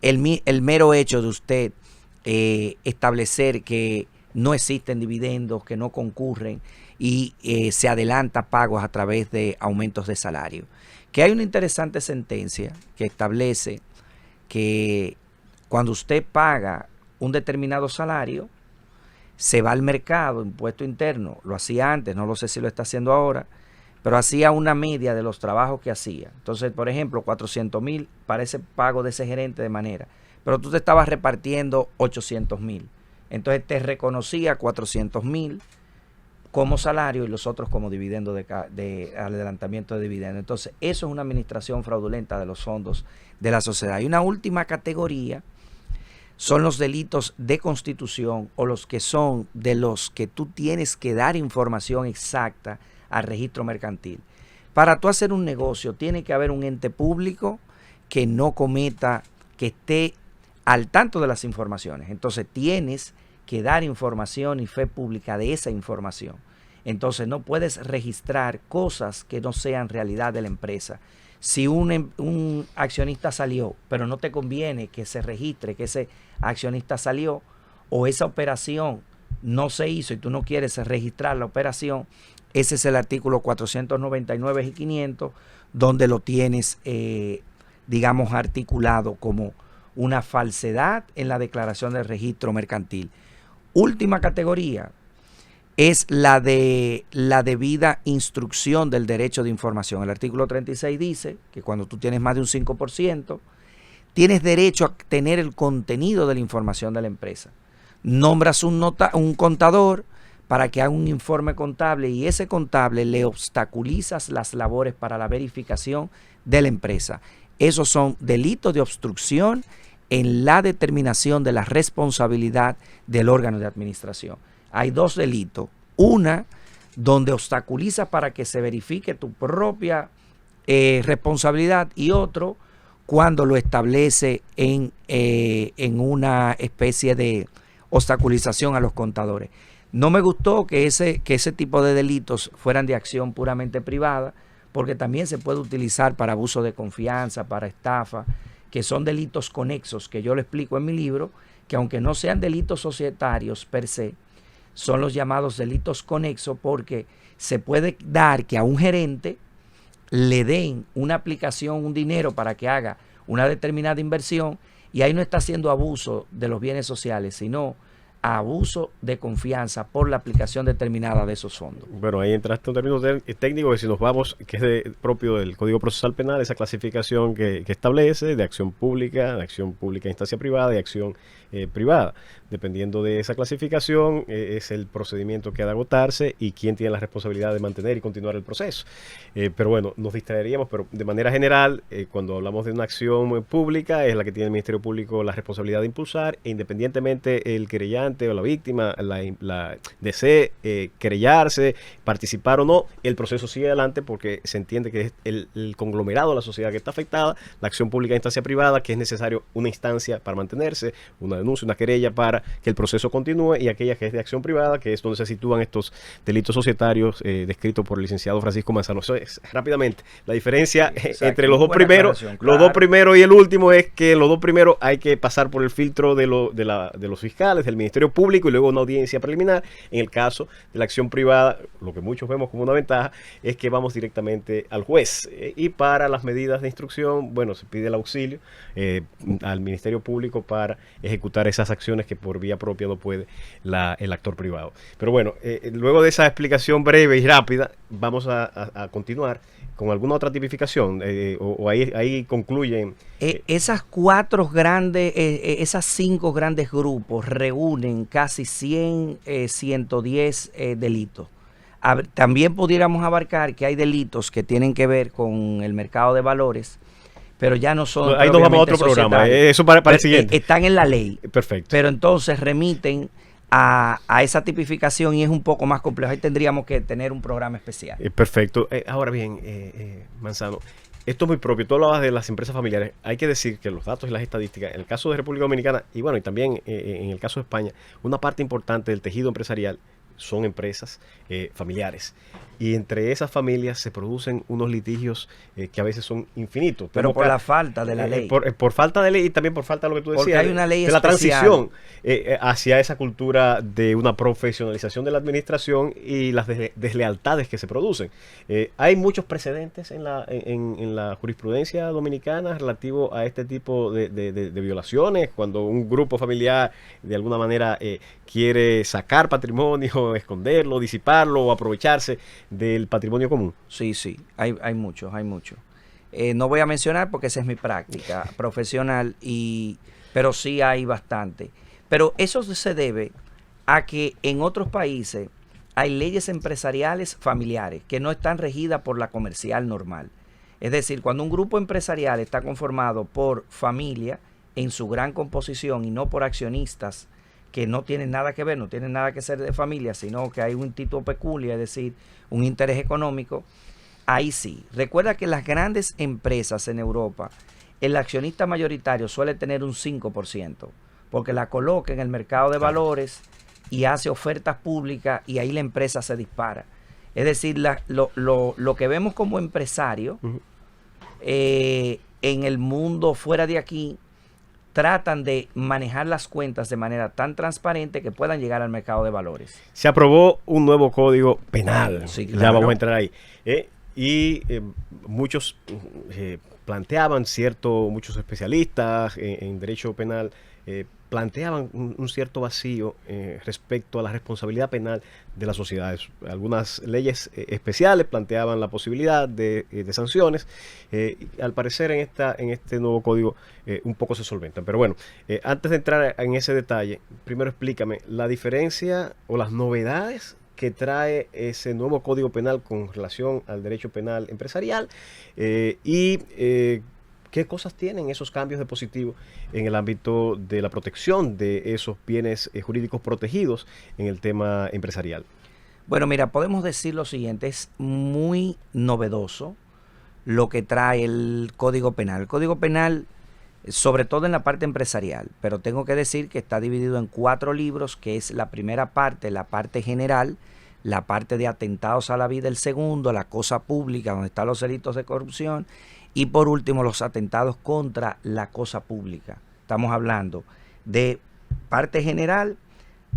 El mero hecho de usted establecer que no existen dividendos, que no concurren y se adelanta pagos a través de aumentos de salario. Que hay una interesante sentencia que establece que cuando usted paga un determinado salario, se va al mercado, impuesto interno, lo hacía antes, no lo sé si lo está haciendo ahora, pero hacía una media de los trabajos que hacía. Entonces, por ejemplo, 400,000 para ese pago de ese gerente de manera, pero tú te estabas repartiendo 800,000. Entonces te reconocía 400,000 como salario y los otros como dividendo de adelantamiento de dividendo. Entonces, eso es una administración fraudulenta de los fondos de la sociedad. Hay una última categoría son los delitos de constitución o los que son de los que tú tienes que dar información exacta al registro mercantil. Para tú hacer un negocio tiene que haber un ente público que no cometa, que esté al tanto de las informaciones. Entonces tienes que dar información y fe pública de esa información. Entonces no puedes registrar cosas que no sean realidad de la empresa. Si un accionista salió, pero no te conviene que se registre que ese accionista salió, o esa operación no se hizo y tú no quieres registrar la operación, ese es el artículo 499 y 500, donde lo tienes, digamos, articulado como una falsedad en la declaración del registro mercantil. Última categoría es la de la debida instrucción del derecho de información. El artículo 36 dice que cuando tú tienes más de un 5%, tienes derecho a tener el contenido de la información de la empresa. Nombras un contador para que haga un informe contable y ese contable le obstaculizas las labores para la verificación de la empresa. Esos son delitos de obstrucción en la determinación de la responsabilidad del órgano de administración. Hay dos delitos. Una, donde obstaculiza para que se verifique tu propia responsabilidad, y otro, cuando lo establece en una especie de obstaculización a los contadores. No me gustó que ese tipo de delitos fueran de acción puramente privada, porque también se puede utilizar para abuso de confianza, para estafa, que son delitos conexos, que yo lo explico en mi libro, que aunque no sean delitos societarios per se, son los llamados delitos conexos, porque se puede dar que a un gerente le den una aplicación, un dinero para que haga una determinada inversión, y ahí no está haciendo abuso de los bienes sociales, sino abuso de confianza por la aplicación determinada de esos fondos. Bueno, ahí entraste en términos técnicos, que si nos vamos, que es propio del Código Procesal Penal, esa clasificación que establece de acción pública en instancia privada y acción privada. Dependiendo de esa clasificación, es el procedimiento que ha de agotarse y quién tiene la responsabilidad de mantener y continuar el proceso. Pero bueno, nos distraeríamos, pero de manera general, cuando hablamos de una acción pública, es la que tiene el Ministerio Público la responsabilidad de impulsar, e independientemente el querellante o la víctima desee querellarse, participar o no, el proceso sigue adelante porque se entiende que es el conglomerado de la sociedad que está afectada, la acción pública en instancia privada, que es necesario una instancia para mantenerse, una denuncia, una querella para que el proceso continúe, y aquella que es de acción privada, que es donde se sitúan estos delitos societarios descritos por el licenciado Francisco Manzano. Eso es rápidamente la diferencia entre los dos primeros. Claro. Los dos primeros y el último es que los dos primeros hay que pasar por el filtro de los fiscales, del Ministerio Público, y luego una audiencia preliminar. En el caso de la acción privada, lo que muchos vemos como una ventaja es que vamos directamente al juez, y para las medidas de instrucción, bueno, se pide el auxilio al Ministerio Público para ejecutar esas acciones que por vía propia no puede el actor privado. Pero bueno, luego de esa explicación breve y rápida, vamos a continuar con alguna otra tipificación, o ahí concluyen. Esas cuatro grandes, esas 5 grandes grupos reúnen casi 100, 110 delitos. También pudiéramos abarcar que hay delitos que tienen que ver con el mercado de valores, pero ya no son. Ahí nos vamos a otro programa. Eso para el siguiente. Están en la ley. Perfecto. Pero entonces remiten a esa tipificación y es un poco más complejo. Ahí tendríamos que tener un programa especial. Perfecto. Ahora bien, Manzano, esto es muy propio. Tú hablabas de las empresas familiares. Hay que decir que los datos y las estadísticas, en el caso de República Dominicana, y bueno, y también en el caso de España, una parte importante del tejido empresarial son empresas familiares. Y entre esas familias se producen unos litigios que a veces son infinitos. Pero por la falta de la ley. Por falta de ley, y también por falta de lo que tú decías. Porque hay una ley de la especial. transición hacia esa cultura de una profesionalización de la administración y las deslealtades que se producen. Hay muchos precedentes en la jurisprudencia dominicana relativo a este tipo de violaciones, cuando un grupo familiar de alguna manera quiere sacar patrimonio, esconderlo, disiparlo o aprovecharse del patrimonio común. Sí, hay muchos. No voy a mencionar porque esa es mi práctica profesional, pero sí hay bastante. Pero eso se debe a que en otros países hay leyes empresariales familiares que no están regidas por la comercial normal. Es decir, cuando un grupo empresarial está conformado por familia, en su gran composición y no por accionistas que no tienen nada que ver, no tienen nada que ser de familia, sino que hay un título peculiar, es decir, un interés económico, ahí sí. Recuerda que las grandes empresas en Europa, el accionista mayoritario suele tener un 5%, porque la coloca en el mercado de valores y hace ofertas públicas y ahí la empresa se dispara. Es decir, lo que vemos como empresario en el mundo fuera de aquí, tratan de manejar las cuentas de manera tan transparente que puedan llegar al mercado de valores. Se aprobó un nuevo código penal, Sí, claro. ya vamos a entrar ahí. Muchos planteaban, muchos especialistas en derecho penal, planteaban un cierto vacío respecto a la responsabilidad penal de las sociedades. Algunas leyes especiales planteaban la posibilidad de sanciones. Al parecer en este nuevo código un poco se solventan. Pero bueno, antes de entrar en ese detalle, primero explícame la diferencia o las novedades que trae ese nuevo código penal con relación al derecho penal empresarial qué cosas tienen esos cambios de positivo en el ámbito de la protección de esos bienes jurídicos protegidos en el tema empresarial. Bueno, mira, podemos decir lo siguiente, es muy novedoso lo que trae el Código Penal. El Código Penal, sobre todo en la parte empresarial, pero tengo que decir que está dividido en 4 libros, que es la primera parte, la parte general, la parte de atentados a la vida, el segundo, la cosa pública, donde están los delitos de corrupción, y por último los atentados contra la cosa pública. Estamos hablando de parte general,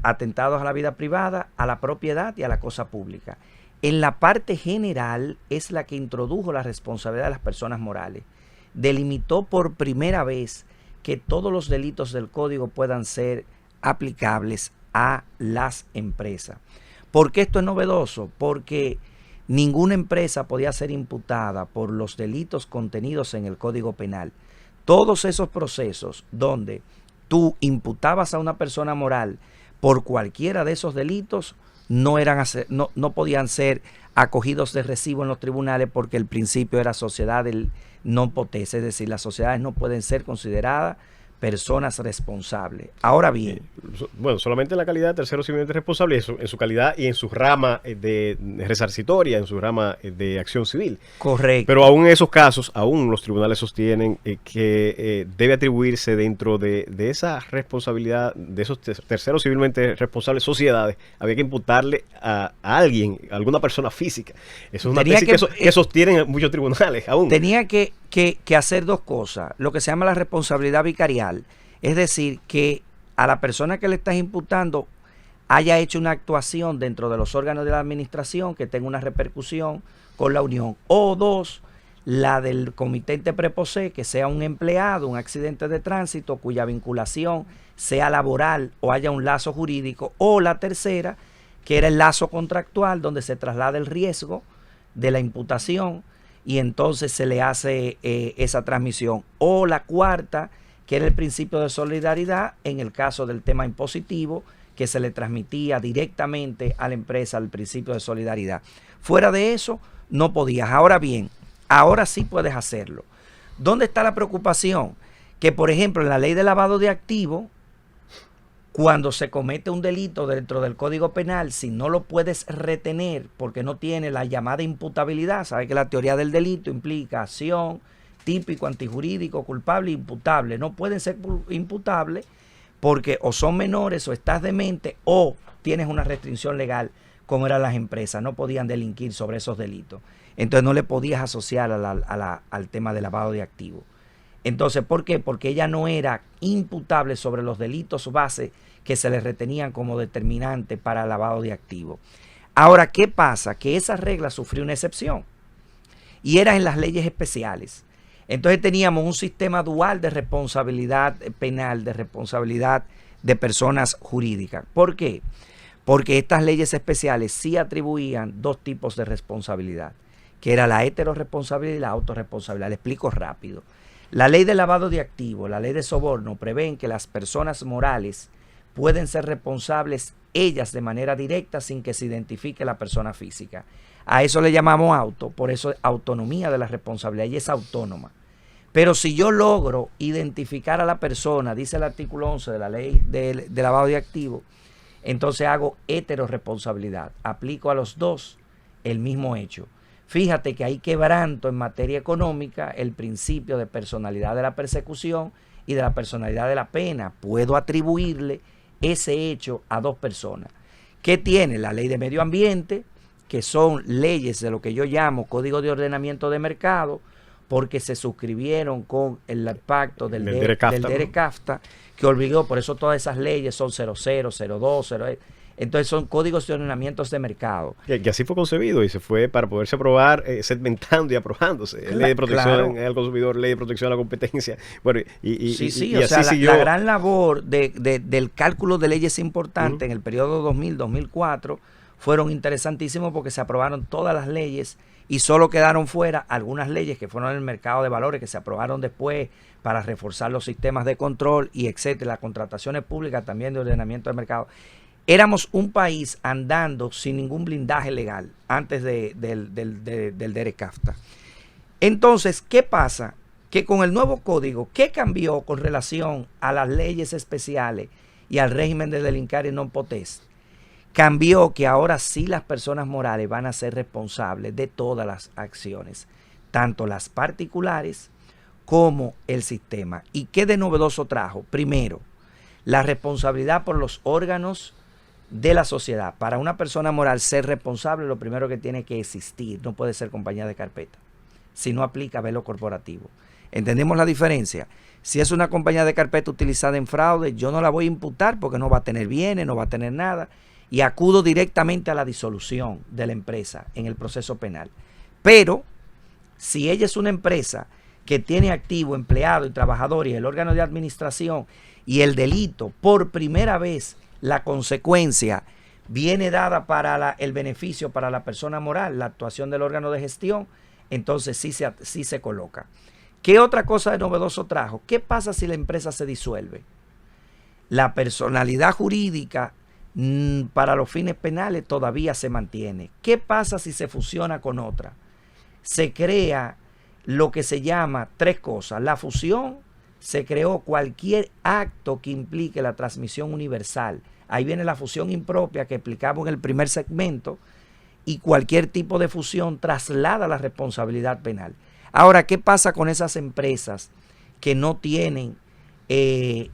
atentados a la vida privada, a la propiedad y a la cosa pública. En la parte general es la que introdujo la responsabilidad de las personas morales. Delimitó por primera vez que todos los delitos del código puedan ser aplicables a las empresas. ¿Por qué esto es novedoso? Porque ninguna empresa podía ser imputada por los delitos contenidos en el Código Penal. Todos esos procesos donde tú imputabas a una persona moral por cualquiera de esos delitos no podían ser acogidos de recibo en los tribunales, porque el principio era sociedad del non potest, es decir, las sociedades no pueden ser consideradas personas responsables. Ahora bien, bueno, solamente en la calidad de tercero civilmente responsable, en su calidad y en su rama de resarcitoria, en su rama de acción civil. Correcto. Pero aún en esos casos, aún los tribunales sostienen que debe atribuirse dentro de esa responsabilidad de esos terceros civilmente responsables sociedades, había que imputarle a alguien, a alguna persona física. Eso es una tesis que sostienen muchos tribunales aún. Tenía que hacer 2 cosas, lo que se llama la responsabilidad vicarial, es decir, que a la persona que le estás imputando haya hecho una actuación dentro de los órganos de la administración que tenga una repercusión con la unión, o 2, la del comitente preposé, que sea un empleado, un accidente de tránsito cuya vinculación sea laboral o haya un lazo jurídico, o la tercera, que era el lazo contractual donde se traslada el riesgo de la imputación y entonces se le hace esa transmisión. O la cuarta, que era el principio de solidaridad en el caso del tema impositivo, que se le transmitía directamente a la empresa el principio de solidaridad. Fuera de eso, no podías. Ahora bien, ahora sí puedes hacerlo. ¿Dónde está la preocupación? Que, por ejemplo, en la ley de lavado de activos, cuando se comete un delito dentro del Código Penal, si no lo puedes retener porque no tiene la llamada imputabilidad, sabes que la teoría del delito implica acción, típico, antijurídico, culpable e imputable. No pueden ser imputables porque o son menores o estás demente o tienes una restricción legal, como eran las empresas, no podían delinquir sobre esos delitos. Entonces no le podías asociar al tema de lavado de activos. Entonces, ¿por qué? Porque ella no era imputable sobre los delitos base que se le retenían como determinante para el lavado de activos. Ahora, ¿qué pasa? Que esa regla sufrió una excepción y era en las leyes especiales. Entonces teníamos un sistema dual de responsabilidad penal, de responsabilidad de personas jurídicas. ¿Por qué? Porque estas leyes especiales sí atribuían 2 tipos de responsabilidad, que era la heteroresponsabilidad y la autorresponsabilidad. Le explico rápido. La ley de lavado de activos, la ley de soborno, prevén que las personas morales pueden ser responsables ellas de manera directa sin que se identifique la persona física. A eso le llamamos por eso autonomía de la responsabilidad, ella es autónoma. Pero si yo logro identificar a la persona, dice el artículo 11 de la ley de lavado de activos, entonces hago heteroresponsabilidad. Aplico a los dos el mismo hecho. Fíjate que hay quebranto en materia económica el principio de personalidad de la persecución y de la personalidad de la pena. Puedo atribuirle ese hecho a dos personas. ¿Qué tiene la ley de medio ambiente? Que son leyes de lo que yo llamo Código de Ordenamiento de Mercado, porque se suscribieron con el pacto del DERE-CAFTA, que obligó, por eso todas esas leyes son 00, 02, 08. Entonces son códigos de ordenamientos de mercado. Que así fue concebido y se fue para poderse aprobar, segmentando y aprobándose. Ley de protección al consumidor, ley de protección a la competencia. Bueno, y o sea, la gran labor del cálculo de leyes importantes en el periodo 2000-2004 fueron interesantísimos porque se aprobaron todas las leyes y solo quedaron fuera algunas leyes que fueron en el mercado de valores que se aprobaron después para reforzar los sistemas de control y etcétera, las contrataciones públicas también de ordenamiento del mercado. Éramos un país andando sin ningún blindaje legal antes del DERE-CAFTA. Entonces, ¿qué pasa? Que con el nuevo código, ¿qué cambió con relación a las leyes especiales y al régimen de delinquere non potest? Cambió que ahora sí las personas morales van a ser responsables de todas las acciones, tanto las particulares como el sistema. ¿Y qué de novedoso trajo? Primero, la responsabilidad por los órganos de la sociedad. Para una persona moral ser responsable, lo primero que tiene que existir, no puede ser compañía de carpeta, si no aplica velo corporativo. ¿Entendemos la diferencia? Si es una compañía de carpeta utilizada en fraude, yo no la voy a imputar porque no va a tener bienes, no va a tener nada, y acudo directamente a la disolución de la empresa en el proceso penal. Pero, si ella es una empresa que tiene activo, empleado y trabajador y el órgano de administración y el delito, por primera vez la consecuencia viene dada para el beneficio para la persona moral, la actuación del órgano de gestión, entonces sí se coloca. ¿Qué otra cosa de novedoso trajo? ¿Qué pasa si la empresa se disuelve? La personalidad jurídica para los fines penales todavía se mantiene. ¿Qué pasa si se fusiona con otra? Se crea lo que se llama tres cosas. La fusión, se creó cualquier acto que implique la transmisión universal. Ahí viene la fusión impropia que explicamos en el primer segmento, y cualquier tipo de fusión traslada la responsabilidad penal. Ahora, ¿qué pasa con esas empresas que no tienen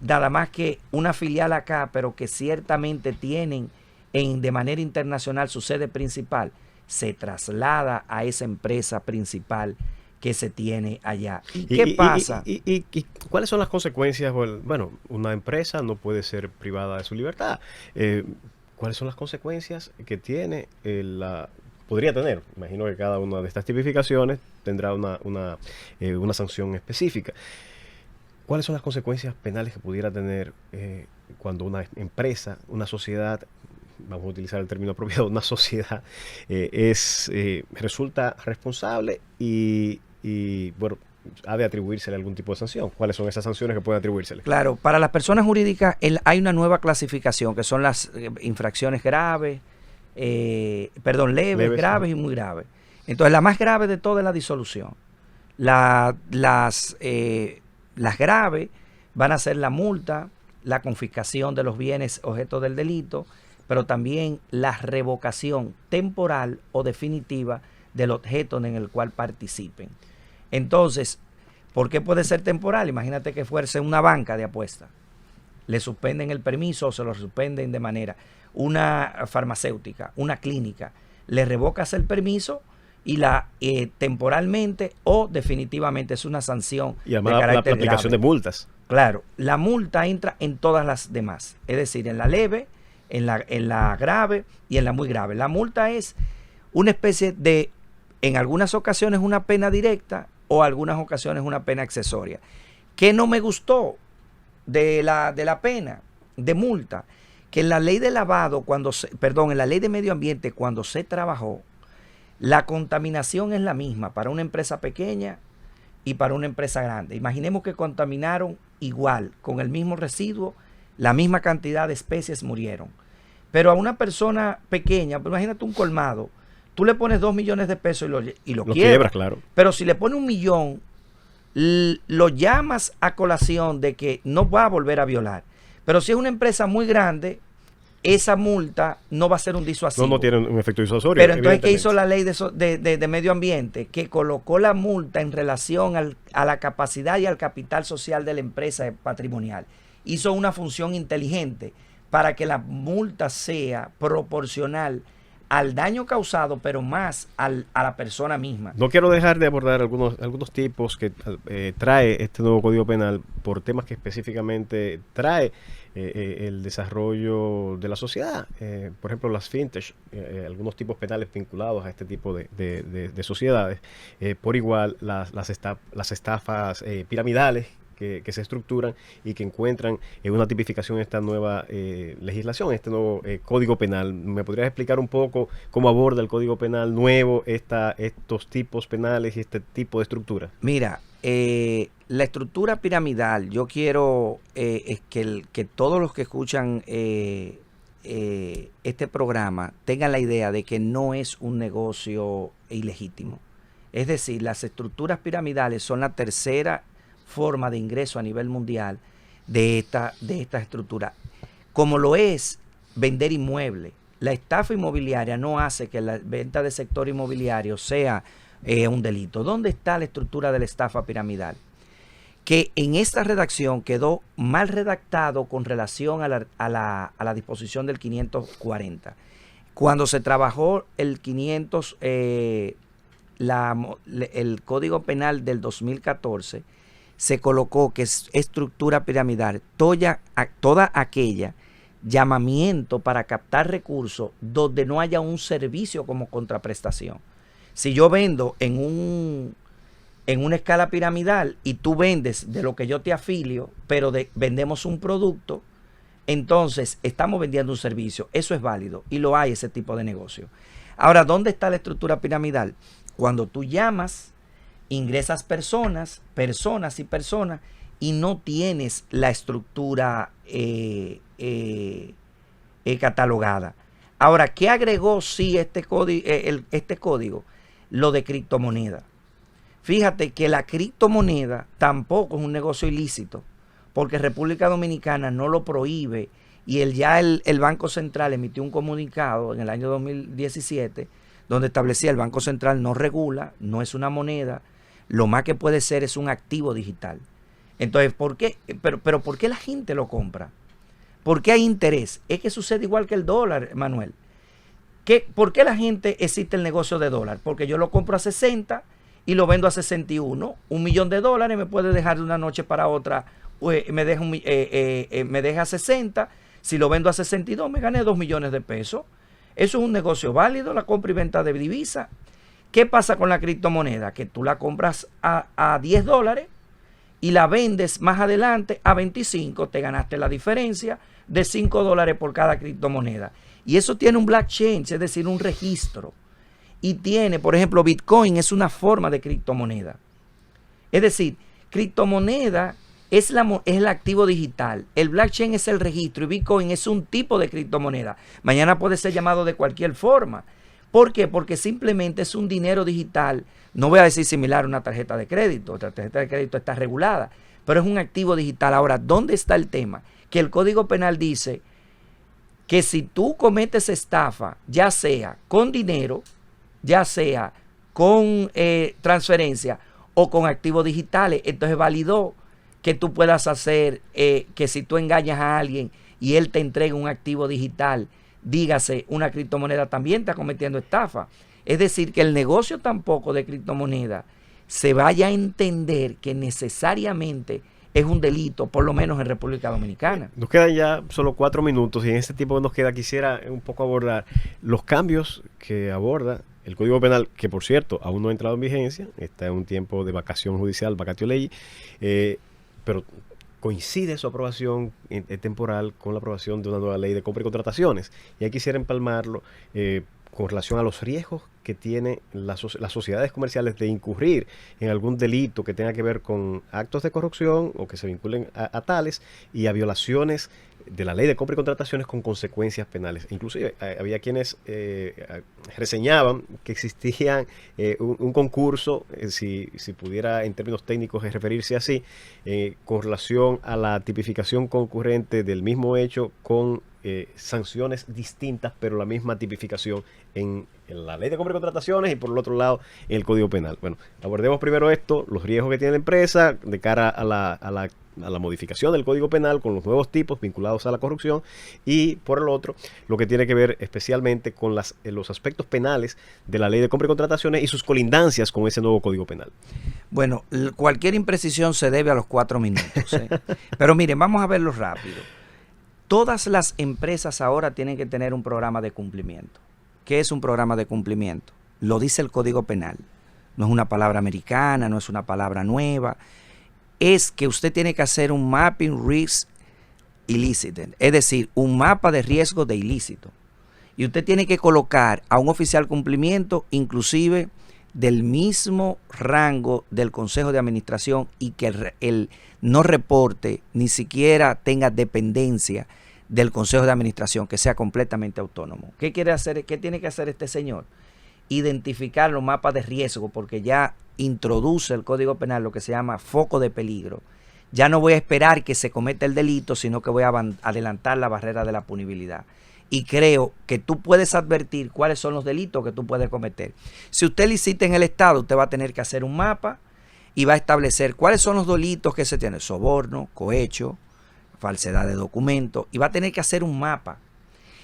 nada más que una filial acá, pero que ciertamente tienen de manera internacional su sede principal? Se traslada a esa empresa principal que se tiene allá. ¿Y qué pasa? ¿Y cuáles son las consecuencias? Bueno, una empresa no puede ser privada de su libertad. ¿Cuáles son las consecuencias que tiene podría tener? Imagino que cada una de estas tipificaciones tendrá una sanción específica. ¿Cuáles son las consecuencias penales que pudiera tener cuando una empresa, una sociedad, vamos a utilizar el término apropiado, una sociedad, resulta responsable y bueno, ha de atribuírsele algún tipo de sanción? ¿Cuáles son esas sanciones que pueden atribuírsele? Claro, para las personas jurídicas hay una nueva clasificación que son las infracciones graves, leves, graves y muy graves. Entonces, la más grave de todas es la disolución. Las graves van a ser la multa, la confiscación de los bienes objeto del delito, pero también la revocación temporal o definitiva del objeto en el cual participen. Entonces, ¿por qué puede ser temporal? Imagínate que fuese una banca de apuestas. Le suspenden el permiso o se lo suspenden de manera. Una farmacéutica, una clínica, le revocas el permiso y temporalmente o definitivamente es una sanción y además de carácter la aplicación grave. De multas. Claro, la multa entra en todas las demás, es decir, en la leve, en la grave y en la muy grave. La multa es una especie de, en algunas ocasiones una pena directa o algunas ocasiones una pena accesoria. ¿Qué no me gustó de la pena de multa? Que en la ley de lavado, en la ley de medio ambiente, cuando se trabajó, la contaminación es la misma para una empresa pequeña y para una empresa grande. Imaginemos que contaminaron igual, con el mismo residuo, la misma cantidad de especies murieron. Pero a una persona pequeña, imagínate un colmado, tú le pones 2 millones de pesos y lo quiebras, claro. Pero si le pones 1 millón, lo llamas a colación de que no va a volver a violar. Pero si es una empresa muy grande, esa multa no va a ser un disuasivo. No tiene un efecto disuasorio. Pero entonces, ¿qué hizo la ley de medio ambiente? Que colocó la multa en relación a la capacidad y al capital social de la empresa patrimonial. Hizo una función inteligente para que la multa sea proporcional al daño causado, pero más a la persona misma. No quiero dejar de abordar algunos tipos que trae este nuevo Código Penal por temas que específicamente trae el desarrollo de la sociedad. Por ejemplo, las fintech, algunos tipos penales vinculados a este tipo de sociedades. Por igual, las estafas piramidales que se estructuran y que encuentran una tipificación en esta nueva legislación, este nuevo Código Penal. ¿Me podrías explicar un poco cómo aborda el Código Penal nuevo estos tipos penales y este tipo de estructura? Mira, la estructura piramidal, yo quiero que todos los que escuchan este programa tengan la idea de que no es un negocio ilegítimo. Es decir, las estructuras piramidales son la tercera forma de ingreso a nivel mundial de esta estructura, como lo es vender inmuebles. La estafa inmobiliaria no hace que la venta del sector inmobiliario sea un delito. ¿Dónde está la estructura de la estafa piramidal? Que en esta redacción quedó mal redactado con relación a la disposición del 540. Cuando se trabajó el 500, el Código Penal del 2014, se colocó que es estructura piramidal toda aquella llamamiento para captar recursos donde no haya un servicio como contraprestación. Si yo vendo en una escala piramidal y tú vendes de lo que yo te afilio, pero vendemos un producto, entonces estamos vendiendo un servicio. Eso es válido y lo hay, ese tipo de negocio. Ahora, ¿dónde está la estructura piramidal? Cuando tú llamas, ingresas personas y no tienes la estructura catalogada. Ahora, ¿qué agregó este código? Lo de criptomoneda. Fíjate que la criptomoneda tampoco es un negocio ilícito, porque República Dominicana no lo prohíbe y el Banco Central emitió un comunicado en el año 2017 donde establecía el Banco Central no regula, no es una moneda, lo más que puede ser es un activo digital. Entonces, ¿por qué? Pero ¿por qué la gente lo compra? ¿Por qué hay interés? Es que sucede igual que el dólar, Manuel. ¿Por qué la gente existe el negocio de dólar? Porque yo lo compro a 60 y lo vendo a 61. $1.000.000 me puede dejar de una noche para otra, me deja a 60. Si lo vendo a 62, me gané 2 millones de pesos. Eso es un negocio válido, la compra y venta de divisa. ¿Qué pasa con la criptomoneda? Que tú la compras a $10 y la vendes más adelante a 25, te ganaste la diferencia de $5 por cada criptomoneda. Y eso tiene un blockchain, es decir, un registro. Y tiene, por ejemplo, Bitcoin es una forma de criptomoneda. Es decir, criptomoneda es el activo digital. El blockchain es el registro y Bitcoin es un tipo de criptomoneda. Mañana puede ser llamado de cualquier forma. ¿Por qué? Porque simplemente es un dinero digital. No voy a decir similar a una tarjeta de crédito. La tarjeta de crédito está regulada, pero es un activo digital. Ahora, ¿dónde está el tema? Que el Código Penal dice que si tú cometes estafa, ya sea con dinero, ya sea con transferencia o con activos digitales, entonces validó que tú puedas hacer, que si tú engañas a alguien y él te entrega un activo digital, dígase una criptomoneda, también está cometiendo estafa. Es decir, que el negocio tampoco de criptomoneda se vaya a entender que necesariamente es un delito, por lo menos en República Dominicana. Nos quedan ya solo 4 minutos y en este tiempo que nos queda quisiera un poco abordar los cambios que aborda el Código Penal, que por cierto aún no ha entrado en vigencia, está en un tiempo de vacación judicial, vacatio legis, pero coincide su aprobación temporal con la aprobación de una nueva ley de compra y contrataciones. Y ahí quisiera empalmarlo con relación a los riesgos que tienen las sociedades comerciales de incurrir en algún delito que tenga que ver con actos de corrupción o que se vinculen a tales y a violaciones de la ley de compra y contrataciones con consecuencias penales. Inclusive había quienes reseñaban que existía un concurso, si pudiera en términos técnicos referirse así, con relación a la tipificación concurrente del mismo hecho con sanciones distintas, pero la misma tipificación en la ley de compra y contrataciones y por el otro lado en el Código Penal. Bueno, abordemos primero esto, los riesgos que tiene la empresa de cara a la modificación del Código Penal con los nuevos tipos vinculados a la corrupción, y por el otro lo que tiene que ver especialmente con los aspectos penales de la ley de compra y contrataciones y sus colindancias con ese nuevo Código Penal. Bueno, cualquier imprecisión se debe a los 4 minutos, ¿eh? Pero miren, vamos a verlo rápido. Todas las empresas ahora tienen que tener un programa de cumplimiento. ¿Qué es un programa de cumplimiento? Lo dice el Código Penal. No es una palabra americana, no es una palabra nueva. Es que usted tiene que hacer un mapping risk illicit, es decir, un mapa de riesgo de ilícito. Y usted tiene que colocar a un oficial cumplimiento, inclusive del mismo rango del Consejo de Administración, y que el no reporte ni siquiera tenga dependencia del Consejo de Administración, que sea completamente autónomo. ¿Qué quiere hacer? ¿Qué tiene que hacer este señor? Identificar los mapas de riesgo, porque ya introduce el Código Penal lo que se llama foco de peligro. Ya no voy a esperar que se cometa el delito, sino que voy a adelantar la barrera de la punibilidad. Y creo que tú puedes advertir cuáles son los delitos que tú puedes cometer. Si usted licita en el Estado, usted va a tener que hacer un mapa y va a establecer cuáles son los delitos que se tienen: soborno, cohecho, falsedad de documentos, y va a tener que hacer un mapa.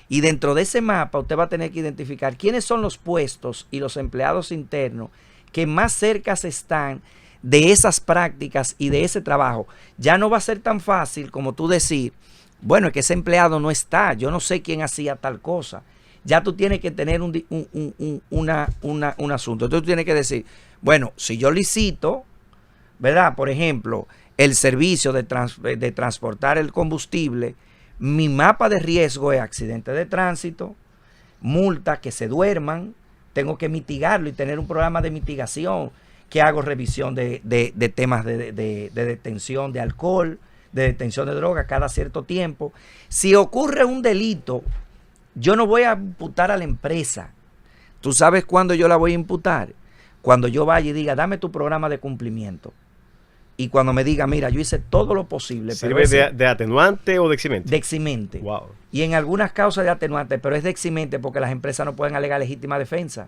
Y dentro de ese mapa usted va a tener que identificar quiénes son los puestos y los empleados internos que más cerca están de esas prácticas y de ese trabajo. Ya no va a ser tan fácil como tú decir, bueno, es que ese empleado no está, yo no sé quién hacía tal cosa. Ya tú tienes que tener un asunto. Entonces tú tienes que decir, bueno, si yo licito, ¿verdad? Por ejemplo, el servicio de transportar el combustible, mi mapa de riesgo es accidente de tránsito, multa, que se duerman, tengo que mitigarlo y tener un programa de mitigación, que hago revisión de temas de detención de alcohol, de detención de droga cada cierto tiempo. Si ocurre un delito, yo no voy a imputar a la empresa. ¿Tú sabes cuándo yo la voy a imputar? Cuando yo vaya y diga, dame tu programa de cumplimiento. Y cuando me diga, mira, yo hice todo lo posible. ¿Sirve de atenuante o de eximente? De eximente. Wow. Y en algunas causas de atenuante, pero es de eximente porque las empresas no pueden alegar legítima defensa.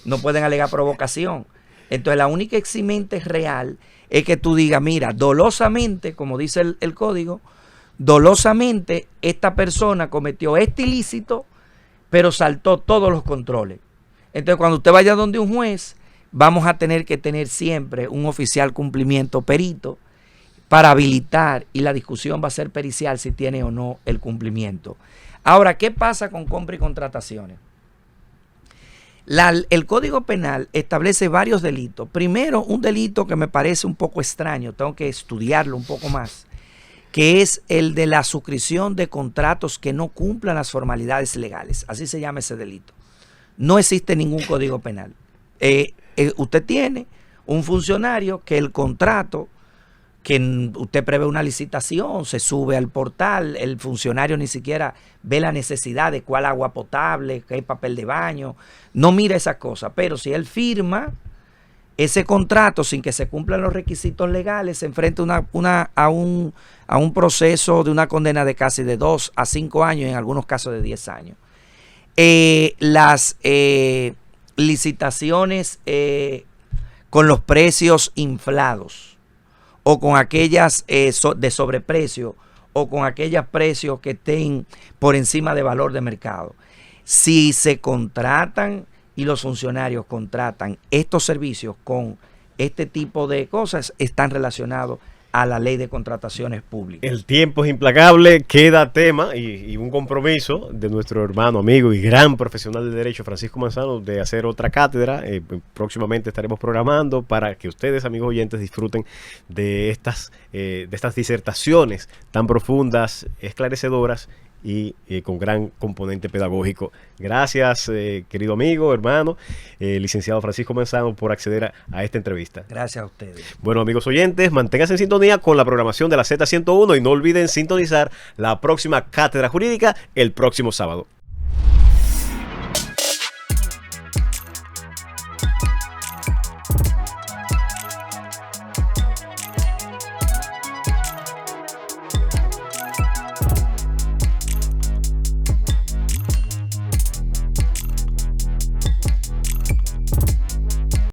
No pueden alegar provocación. Entonces la única eximente real es que tú digas, mira, dolosamente, como dice el código, dolosamente esta persona cometió este ilícito, pero saltó todos los controles. Entonces cuando usted vaya donde un juez, vamos a tener que tener siempre un oficial cumplimiento perito para habilitar, y la discusión va a ser pericial si tiene o no el cumplimiento. Ahora, ¿qué pasa con compra y contrataciones? El Código Penal establece varios delitos. Primero, un delito que me parece un poco extraño, tengo que estudiarlo un poco más, que es el de la suscripción de contratos que no cumplan las formalidades legales. Así se llama ese delito. No existe ningún Código Penal. Usted tiene un funcionario que el contrato, que usted prevé una licitación, se sube al portal, el funcionario ni siquiera ve la necesidad de cuál agua potable, qué papel de baño, no mira esas cosas, pero si él firma ese contrato sin que se cumplan los requisitos legales, se enfrenta a un proceso de una condena de casi de 2 a 5 años, en algunos casos de 10 años. Las licitaciones con los precios inflados, o con aquellas de sobreprecio, o con aquellos precios que estén por encima de valor de mercado. Si se contratan y los funcionarios contratan estos servicios con este tipo de cosas, están relacionados a la ley de contrataciones públicas. El tiempo es implacable, queda tema y un compromiso de nuestro hermano, amigo y gran profesional de Derecho, Francisco Manzano, de hacer otra cátedra. Próximamente estaremos programando para que ustedes, amigos oyentes, disfruten de estas disertaciones tan profundas, esclarecedoras y con gran componente pedagógico. Gracias, querido amigo, hermano, licenciado Francisco Manzano, por acceder a esta entrevista. Gracias a ustedes. Bueno, amigos oyentes, manténganse en sintonía con la programación de la Z101 y no olviden sintonizar la próxima Cátedra Jurídica el próximo sábado.